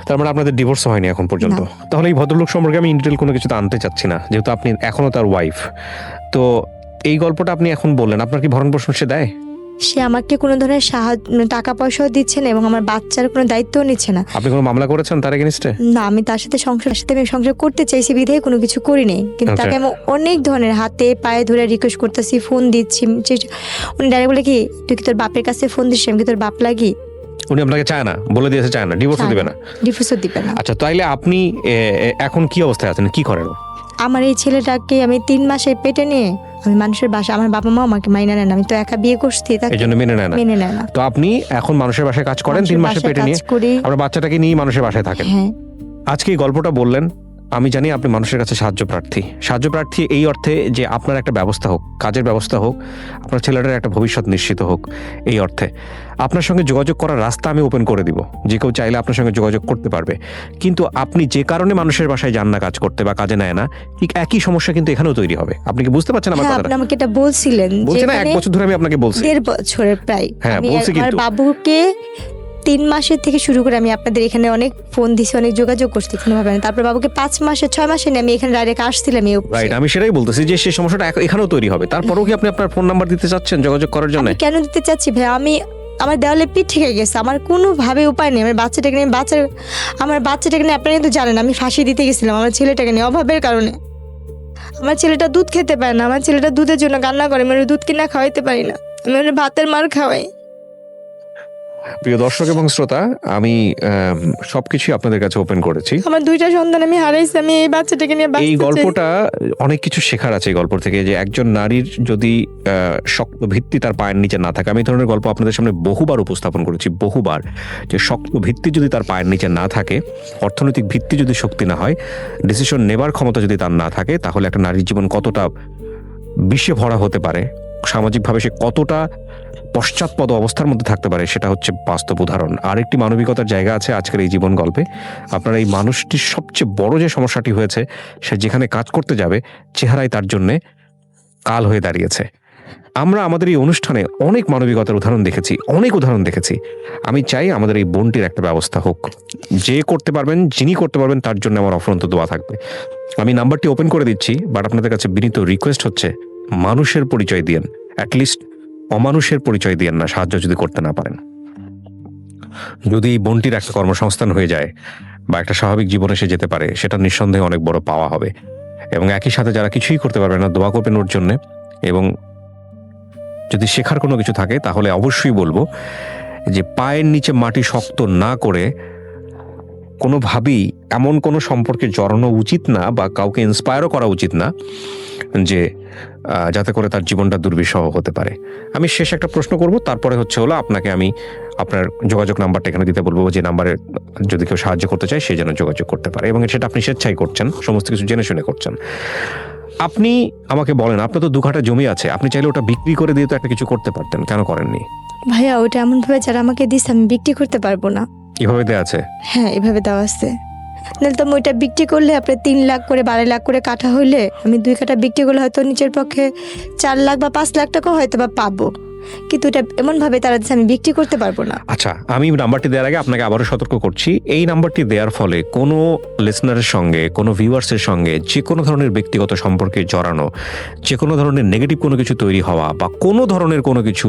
তার মানে আপনাদের ডিভোর্স হয়নি এখন পর্যন্ত? তাহলে এই ভদ্রলোক সম্পর্কে আমি ইনডিটেল কোনো কিছুতে আনতে চাচ্ছি না, যেহেতু আপনি এখনো তার ওয়াইফ। তো এই গল্পটা আপনি এখন বললেন, আপনার কি ভরণ পোষণ সে দেয়? সে আমাকে কোনো ধরনের সাহায্য, টাকা পয়সাও দিচ্ছে না এবং আমার বাচ্চার কোনো দায়িত্বও নিচ্ছে না। আপনি কোনো মামলা করেছেন তার এগেইনস্টে? না, আমি তার সাথে সংসার করতে চাইছি বিধায় কোনো কিছু করিনি, কিন্তু তাকে আমি অনেক ধরনের হাতে পায়ে ধরে রিকোয়েস্ট করতেছি, ফোন দিচ্ছি। উনি ডাইরেক্ট বলে কি, তুই কি তোর বাপের কাছে ফোন দিচ্ছিস, আমি কি তোর বাপ লাগি? উনি আপনাকে চায় না, বলে দিয়েছে চায় না, ডিভোর্সও দিবে না? ডিভোর্সও দিবে না। আচ্ছা, তাইলে আপনি এখন কি অবস্থায় আছেন, কি করেন? আমার এই ছেলেটাকে আমি 3 মাসে পেটে নিয়ে আমি মানুষের বাসা, আমার বাবা মা আমাকে মাইনা নেন, আমি তো একা বিয়ে করছি, এই জন্য মেনে নেয় না। তো আপনি এখন মানুষের বাসায় কাজ করেন, 3 মাসে পেটে নিয়ে আপনার বাচ্চাটাকে নিয়ে মানুষের বাসায় থাকেন। হ্যাঁ। আজকে এই গল্পটা বললেন, আমি জানি আপনি মানুষের কাছে সাহায্য প্রার্থী এই অর্থে যে আপনার একটা ব্যবস্থা হোক, কাজের ব্যবস্থা হোক, আপনার ছেলেটার একটা ভবিষ্যৎ নিশ্চিত হোক। এই অর্থে আপনার সঙ্গে যোগাযোগ করার রাস্তা আমি ওপেন করে দিব, যে কেউ চাইলে আপনার সঙ্গে যোগাযোগ করতে পারবে। কিন্তু আপনি যে কারণে মানুষের বাসায় যান না কাজ করতে বা কাজে নেয় না, ঠিক একই সমস্যা কিন্তু এখানেও তৈরি হবে। আপনি কি বুঝতে পারছেন আমার কথাটা? আপনি আমাকে এটা বলছিলেন, বলছেন না, 1 বছর ধরে আমি আপনাকে বলছি। 1.5 বছরের প্রায়। হ্যাঁ, বলছি। আমার কিন্তু বাবুকে 3 মাসের থেকে শুরু করে আমি আপনাদের এখানে অনেক ফোন দিছি, অনেক যোগাযোগ করছি, কোনোভাবে না। তারপর বাবুকে 5 মাসে 6 মাসে নিয়ে আমি এখানে ডাইরেক্ট আসছিলাম। রাইট, আমি সেটাই বলতেছি যে সেই সমস্যাটা এখানেও তৈরি হবে। তারপরেও কি আপনি আপনার ফোন নাম্বার দিতে চাচ্ছেন যোগাযোগ করার জন্য? কেন দিতে চাচ্ছি ভাই, আমার দেওয়ালে পিঠ থেকে গেছে, আমার কোনোভাবে উপায় নেই। আমার বাচ্চাটাকে নিয়ে আপনারা কিন্তু জানেন আমি ফাঁসি দিতে গেছিলাম আমার ছেলেটাকে নিয়ে, অভাবের কারণে। আমার ছেলেটা দুধ খেতে পারে না, আমার ছেলেটা দুধের জন্য কান্না করে, আমি দুধ কিনা খাওয়াইতে পারি না, আমি ভাতের মার খাওয়াই। প্রিয় দর্শক এবং শ্রোতা, আমি সবকিছু আপনাদের কাছে ওপেন করেছি। আমার 2টা সন্তান আমি হারাইছি, আমি এই বাচ্চাটাকে নিয়ে এই গল্পটা অনেক কিছু শেখার আছে এই গল্প থেকে, যে একজন নারীর যদি শক্ত ভিত্তি তার পায়ের নিচে না থাকে। আমি এই ধরনের গল্প আপনাদের সামনে বহুবার উপস্থাপন করেছি, বহুবার, যে শক্ত ভিত্তি যদি তার পায়ের নিচে না থাকে, অর্থনৈতিক ভিত্তি যদি শক্তি না হয়, ডিসিশন নেবার ক্ষমতা যদি তার না থাকে, তাহলে একটা নারীর জীবন কতটা বিষে ভরা হতে পারে, সামাজিকভাবে সে কতটা পশ্চাৎপদ অবস্থার মধ্যে থাকতে পারে, সেটা হচ্ছে বাস্তব উদাহরণ। আরেকটি মানবিকতার জায়গা আছে আজকের এই জীবন গল্পে। আপনার এই মানুষটির সবচেয়ে বড় যে সমস্যাটি হয়েছে, সে যেখানে কাজ করতে যাবে চেহারায় তার জন্যে কাল হয়ে দাঁড়িয়েছে। আমরা আমাদের এই অনুষ্ঠানে অনেক মানবিকতার উদাহরণ দেখেছি। আমি চাই আমাদের এই বোনটির একটা ব্যবস্থা হোক। যিনি করতে পারবেন তার জন্য আমার অফুরন্ত দোয়া থাকবে। আমি নাম্বারটি ওপেন করে দিচ্ছি, বাট আপনাদের কাছে বিনীত রিকোয়েস্ট হচ্ছে, মানুষের পরিচয় দিয়েন, অ্যাটলিস্ট অমানুষের পরিচয় দিয়েন না, সাহায্য যদি করতে না পারেন। যদি এই বোনটির একটা কর্মসংস্থান হয়ে যায় বা একটা স্বাভাবিক জীবনে সে যেতে পারে, সেটা নিঃসন্দেহে অনেক বড় পাওয়া হবে। এবং একই সাথে যারা কিছুই করতে পারবে না, দোয়া করবেন ওর জন্যে। এবং যদি শেখার কোনো কিছু থাকে তাহলে অবশ্যই বলবো যে পায়ের নিচে মাটি শক্ত না করে কোনোভাবেই এমন কোনো সম্পর্কে জড়ানো উচিত না, বা কাউকে ইন্সপায়ারও করা উচিত না যে যাতে করে তার জীবনটা দুর্বিষহ হতে পারে। আমি শেষ একটা প্রশ্ন করব, তারপরে হলো আপনাকে আমি আপনার যোগাযোগ নাম্বারটা এখানে দিতে বলবো, যে নাম্বারে যদি কেউ সাহায্য করতে চায় সে যেন যোগাযোগ করতে পারে, এবং সেটা আপনি স্বেচ্ছায় করছেন, সমস্ত কিছু জেনে শুনে করছেন। আপনি আমাকে বলেন, আপনার তো 2 কাঠা জমি আছে, আপনি চাইলে ওটা বিক্রি করে দিয়ে তো একটা কিছু করতে পারতেন, কেন করেননি? ভাইয়া ওটা এমন ভাবে যারা আমাকে দিচ্ছে আমি বিক্রি করতে পারবো না। এভাবে দেওয়া আছে? হ্যাঁ, এভাবে দেওয়া আছে। নাহলে তো আমি ওইটা বিক্রি করলে আপনার 3 লাখ করে 12 লাখ করে কাঠা হইলে আমি 2 কাঠা বিক্রি করলে হয়তো নিচের পক্ষে 4 লাখ বা 5 লাখ টাকা হয়তো বা পাবো, কিন্তু এটা এমন ভাবে তারা দিচ্ছে আমি বিক্রি করতে পারবো না। আচ্ছা, আমি নাম্বারটি দেওয়ার আগে আপনাকে আবারও সতর্ক করছি, এই নাম্বারটি দেওয়ার ফলে কোনো লিসনারের সঙ্গে, কোনো ভিউয়ার্সের সঙ্গে যে কোনো ধরনের ব্যক্তিগত সম্পর্কে জড়ানো, যে কোনো ধরনের নেগেটিভ কোনো কিছু তৈরি হওয়া, বা কোনো ধরনের কোনো কিছু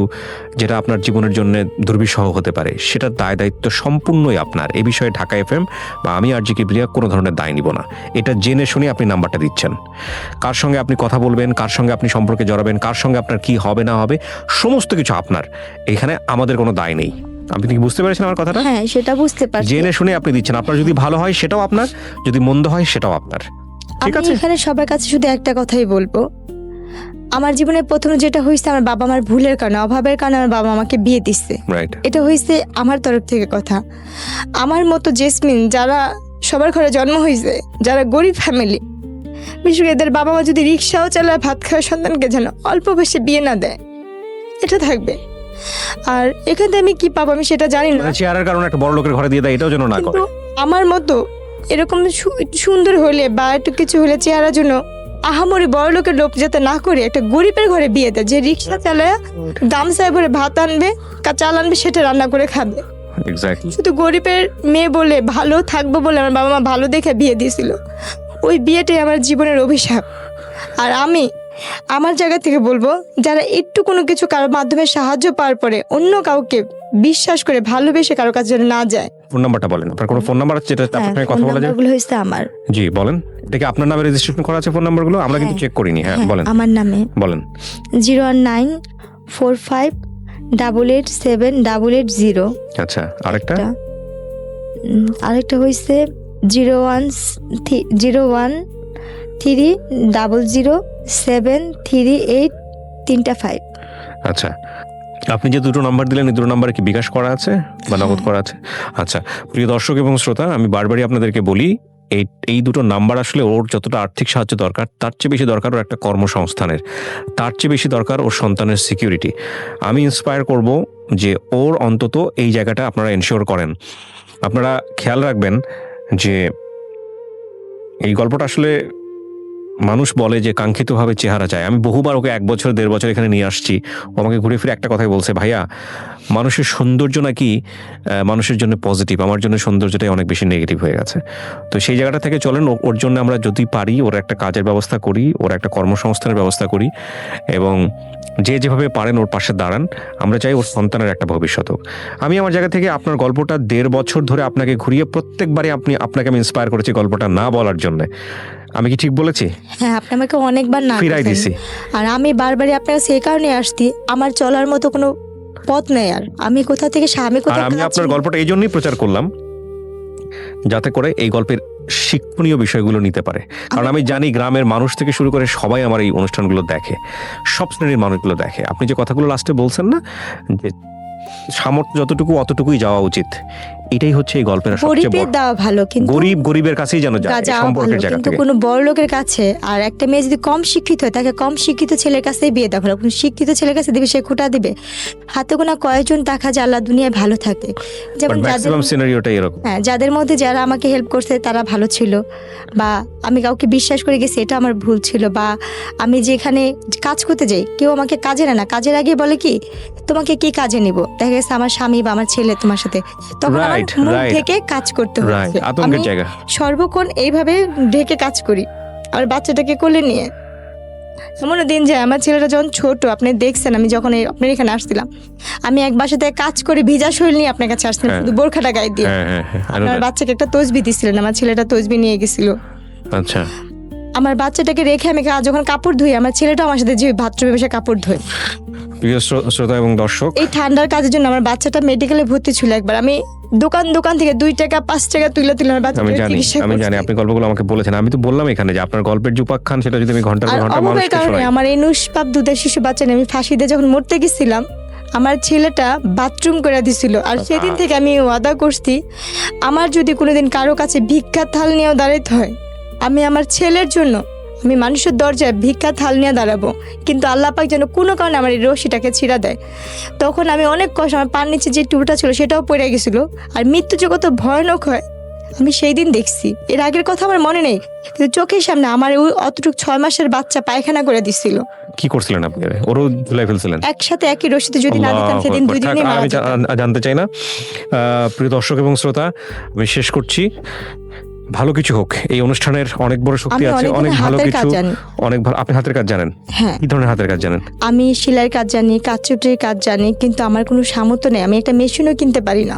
যেটা আপনার জীবনের জন্য দুর্বিষহ হতে পারে, সেটার দায়িত্ব সম্পূর্ণই আপনার। এ বিষয়ে ঢাকা FM বা আমি RJ কিবরিয়া কোনো ধরনের দায় নিব না। এটা জেনে শুনে আপনি নাম্বারটা দিচ্ছেন। কার সঙ্গে আপনি কথা বলবেন, কার সঙ্গে আপনি সম্পর্কে জড়াবেন, কার সঙ্গে আপনার কি হবে না হবে, সমস্ত কিছু আপনার। এখানে আমাদের কোনো দায় নেই। আপনি কি বুঝতে পেরেছেন আমার কথাটা? হ্যাঁ, সেটা বুঝতে পারছি। জেনে শুনে আপনি দিচ্ছেন। আপনার যদি ভালো হয় সেটাও আপনার, যদি মন্দ হয় সেটাও আপনার। ঠিক আছে? আমি এখানে সবার কাছে শুধু একটা কথাই বলবো, আমার জীবনে প্রথমে যেটা হয়েছে আমার বাবা আমার ভুলের কারণে, অভাবের কারণে আমার বাবা আমাকে বিয়ে দিচ্ছে। রাইট। এটা হয়েছে আমার তরফ থেকে কথা। আমার মতো জেসমিন যারা সবার ঘরে জন্ম হয়েছে, যারা গরিব ফ্যামিলি, বিশেষ করে এদের বাবা মা যদি রিক্সাও চালায় ভাত খাওয়া সন্তানকে যেন অল্প বয়সে বিয়ে না দেয়, এটা থাকবে। আর এখান থেকে আমি কি পাবো আমি সেটা জানি না, চেয়ারের কারণে একটা বড় লোকের ঘরে দিয়ে দেয়, এটাও যেন না করে। কিন্তু আমার মতো এরকম সুন্দর হলে বা একটু কিছু হলে চেহারার জন্য আহামরি বড় লোকের লোক যাতে না করে একটা গরিবের ঘরে বিয়ে দেয়, যে রিক্সা চালায় গামছায় ভরে ভাত আনবে, চাল আনবে, সেটা রান্না করে খাবে। এক্স্যাক্টলি। শুধু গরিবের মেয়ে বলে ভালো থাকবো বলে আমার বাবা মা ভালো দেখে বিয়ে দিয়েছিল। ওই বিয়েটাই আমার জীবনের অভিশাপ। আর আমি আমার জায়গা থেকে বলবো, যারা একটু কোনো কিছু কারোর মাধ্যমে সাহায্য পাওয়ার পরে অন্য কাউকে বিশ্বাস করে ভালোবেসে কারোর কাছে যেন না যায়। ফোন নাম্বারটা বলেন, আপনার কোনো ফোন নাম্বার আছে যেটা আপনার সঙ্গে কথা বলা যায়? নাম্বারগুলো হয়েছে আমার। জি বলেন। এটা কি আপনার নামে রেজিস্ট্রেশন করা আছে ফোন নাম্বারগুলো? আমরা কিন্তু চেক করিনি। হ্যাঁ বলেন। আমার নামে বলেন। 01945887880। আচ্ছা, আরেকটা আরেকটা হয়েছে 013007338 আচ্ছা। আপনি যে দুটো নাম্বার দিলেন, এই দুটো নাম্বারে কি বিকাশ করা আছে বা নগদ করা আছে? আচ্ছা, প্রিয় দর্শক এবং শ্রোতা, আমি বারবারই আপনাদেরকে বলি, এই দুটো নাম্বার আসলে ওর যতটা আর্থিক সাহায্য দরকার তার চেয়ে বেশি দরকার ওর একটা কর্মসংস্থানের, তার চেয়ে বেশি দরকার ওর সন্তানের সিকিউরিটি। আমি ইন্সপায়ার করব যে ওর অন্তত এই জায়গাটা আপনারা এনশিওর করেন। আপনারা খেয়াল রাখবেন যে এই গল্পটা আসলে মানুষ বলে যে কাঙ্ক্ষিতভাবে চেহারা চায়। আমি বহুবার ওকে 1 বছর 1.5 বছর এখানে নিয়ে আসছি, ও আমাকে ঘুরে ফিরে একটা কথাই বলছে, ভাইয়া মানুষের সৌন্দর্য নাকি মানুষের জন্য পজিটিভ, আমার জন্য সৌন্দর্যটাই অনেক বেশি নেগেটিভ হয়ে গেছে। তো সেই জায়গাটা থেকে চলেন, ওর জন্য আমরা যদি পারি ওর একটা কাজের ব্যবস্থা করি, ওর একটা কর্মসংস্থানের ব্যবস্থা করি, এবং যে যেভাবে পারেন ওর পাশে দাঁড়ান। আমরা চাই ওর সন্তানের একটা ভবিষ্যৎ হোক। আমি আমার জায়গা থেকে আপনার গল্পটা 1.5 বছর ধরে আপনাকে ঘুরিয়ে প্রত্যেকবারই আপনাকে আমি ইন্সপায়ার করেছি গল্পটা না বলার জন্য। আমি কি ঠিক বলেছি? হ্যাঁ, আপনি আমাকে অনেকবার না ফিরাই দিছি। আর আমি বারবারই আপনাকে সেই কারণে আসছি, আমার চলার মতো কোনো পথ নেই। আর আমি কোথা থেকে আমি আপনার গল্পটা এই জন্যই প্রচার করলাম যাতে করে এই গল্পের শিক্ষণীয় বিষয়গুলো নিতে পারে। কারণ আমি জানি গ্রামের মানুষ থেকে শুরু করে সবাই আমার এই অনুষ্ঠানগুলো দেখে, সব শ্রেণীর মানুষগুলো দেখে। আপনি যে কথাগুলো লাস্টে বলছেন না, যে সামর্থ্য যতটুকু অতটুকুই যাওয়া উচিত, এটাই হচ্ছে এই গল্পের সবচেয়ে বড়। দেওয়া ভালো, কিন্তু গরিবের কাছেই যেন যায় সম্পর্কের জায়গা থেকে। কোনো বড় লোকের কাছে, আর একটা মেয়ে যদি কম শিক্ষিত হয় তাকে কম শিক্ষিত ছেলের কাছেই বিয়ে দেওয়া ভালো। কোনো শিক্ষিত ছেলের কাছে দিবে সে খোঁটা দিবে। হাতে গোনা কয়েকজন টাকা যে আল্লাহ দুনিয়ায় ভালো থাকে, যেমন যাদের মধ্যে যারা আমাকে হেল্প করছে তারা ভালো ছিল, বা আমি কাউকে বিশ্বাস করে গেছি এটা আমার ভুল ছিল, বা আমি যেখানে কাজ করতে যাই কেউ আমাকে কাজে নেয় না, কাজের আগে বলে কি তোমাকে কি কাজে নিব, দেখা গেছে আমার স্বামী বা আমার ছেলে তোমার সাথে, তখন আমার মুখ থেকে কাজ করতে হচ্ছে। আমি সর্বক্ষণ এইভাবে ঢেকে কাজ করি আর বাচ্চাটাকে কোলে নিয়ে। এমনও দিন যায় আমার ছেলেটা যখন ছোট, আপনি দেখছেন আমি যখন আপনার এখানে আসছিলাম, আমি এক বাসাতে কাজ করে ভিজা শরীর নিয়ে আপনার কাছে আসছিলাম, শুধু বোরখাটা গায়ে দিয়ে। আমার বাচ্চাকে একটা তসবি দিছিলেন, আমার ছেলেটা তসবি নিয়ে গেছিল। আচ্ছা, আমার বাচ্চাটাকে রেখে আমি যখন কাপড় ধুই, আমার ছেলেটা আমার সাথে যে বাথরুমে বসে কাপড় ধোয়। প্রিয় শ্রোতা এবং দর্শক, এই ঠান্ডার কাজের জন্য আমার বাচ্চাটা মেডিকেলে ভর্তি ছিল। একবার আমি দোকান থেকে 2 টাকা 5 টাকা তুলে আমার বাচ্চাটাকে চিকিৎসা করছি। আমি জানি আপনি গল্পগুলো আমাকে বলেছেন। আমি তো বললাম এখানে যে আপনার গল্পের যে উপাখ্যান সেটা যদি আমি ঘন্টার পর ঘন্টা মানুষকে শোনাই। আমার এই নুসপাপ দুধের শিশু বাচ্চা নিয়ে আমি ফাঁসিতে যখন মরতে গেছিলাম, আমার ছেলেটা বাথরুম করে দিছিল। আর সেদিন থেকে আমি ওয়াদা করছি, আমার যদি কোনোদিন কারো কাছে ভিক্ষার থাল নিয়েও দাঁড়াইতে হয়, আমি আমার ছেলের জন্য আমি মানুষের দরজায় ভিক্ষা থাল নিয়ে দাঁড়াবো, কিন্তু আল্লাহ পাক যেন কোনো কারণে আমার এই রশিটাকে ছিঁড়া দেয়। তখন আমি অনেক কষ্ট, আমার পার নিচে যে টুলটা ছিল সেটাও পড়ে গেছিলো। আর মৃত্যু যে কত ভয়ানক হয় আমি সেই দিন দেখছি। এর আগের কথা আমার মনে নেই, কিন্তু চোখের সামনে আমার অতটুকু 6 মাসের বাচ্চা পায়খানা করে দিছিল। কি করছিলেন আপনি? ওরও ঝুলাই ফেলছিলেন একসাথে একই রশিতে, যদি না দিতাম সেদিন 2 দিনই মারা যেত। জানতে চাই না। প্রিয় দর্শক এবং শ্রোতা, আমি শেষ করছি। ভালো কিছু হোক, এই অনুষ্ঠানের অনেক বড় শক্তি আছে, অনেক ভালো কিছু, অনেক ভালো। আপনি হাতের কাজ জানেন? হ্যাঁ। কি ধরনের হাতের কাজ জানেন? আমি সেলাইয়ের কাজ জানি, কাঠচুপড়ির কাজ জানি, কিন্তু আমার কোনো সামর্থ্য নেই। আমি একটা মেশিনও কিনতে পারি না।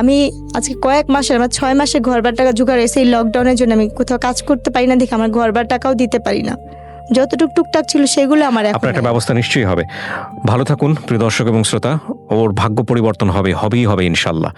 আমি আজকে কয়েক মাসের, আমার 6 মাসে ঘরবার টাকা জোগাড় হয়েছে। এই লকডাউনের জন্য আমি কোথাও কাজ করতে পারি না দেখে আমার ঘরবার টাকাও দিতে পারি না। যতটুক টুকটাক ছিল সেগুলো আমার এখন। আপনার একটা ব্যবস্থা নিশ্চয়ই হবে। ভালো থাকুন প্রিয় দর্শক এবং শ্রোতা। ওর ভাগ্য পরিবর্তন হবেই হবে ইনশাল্লাহ।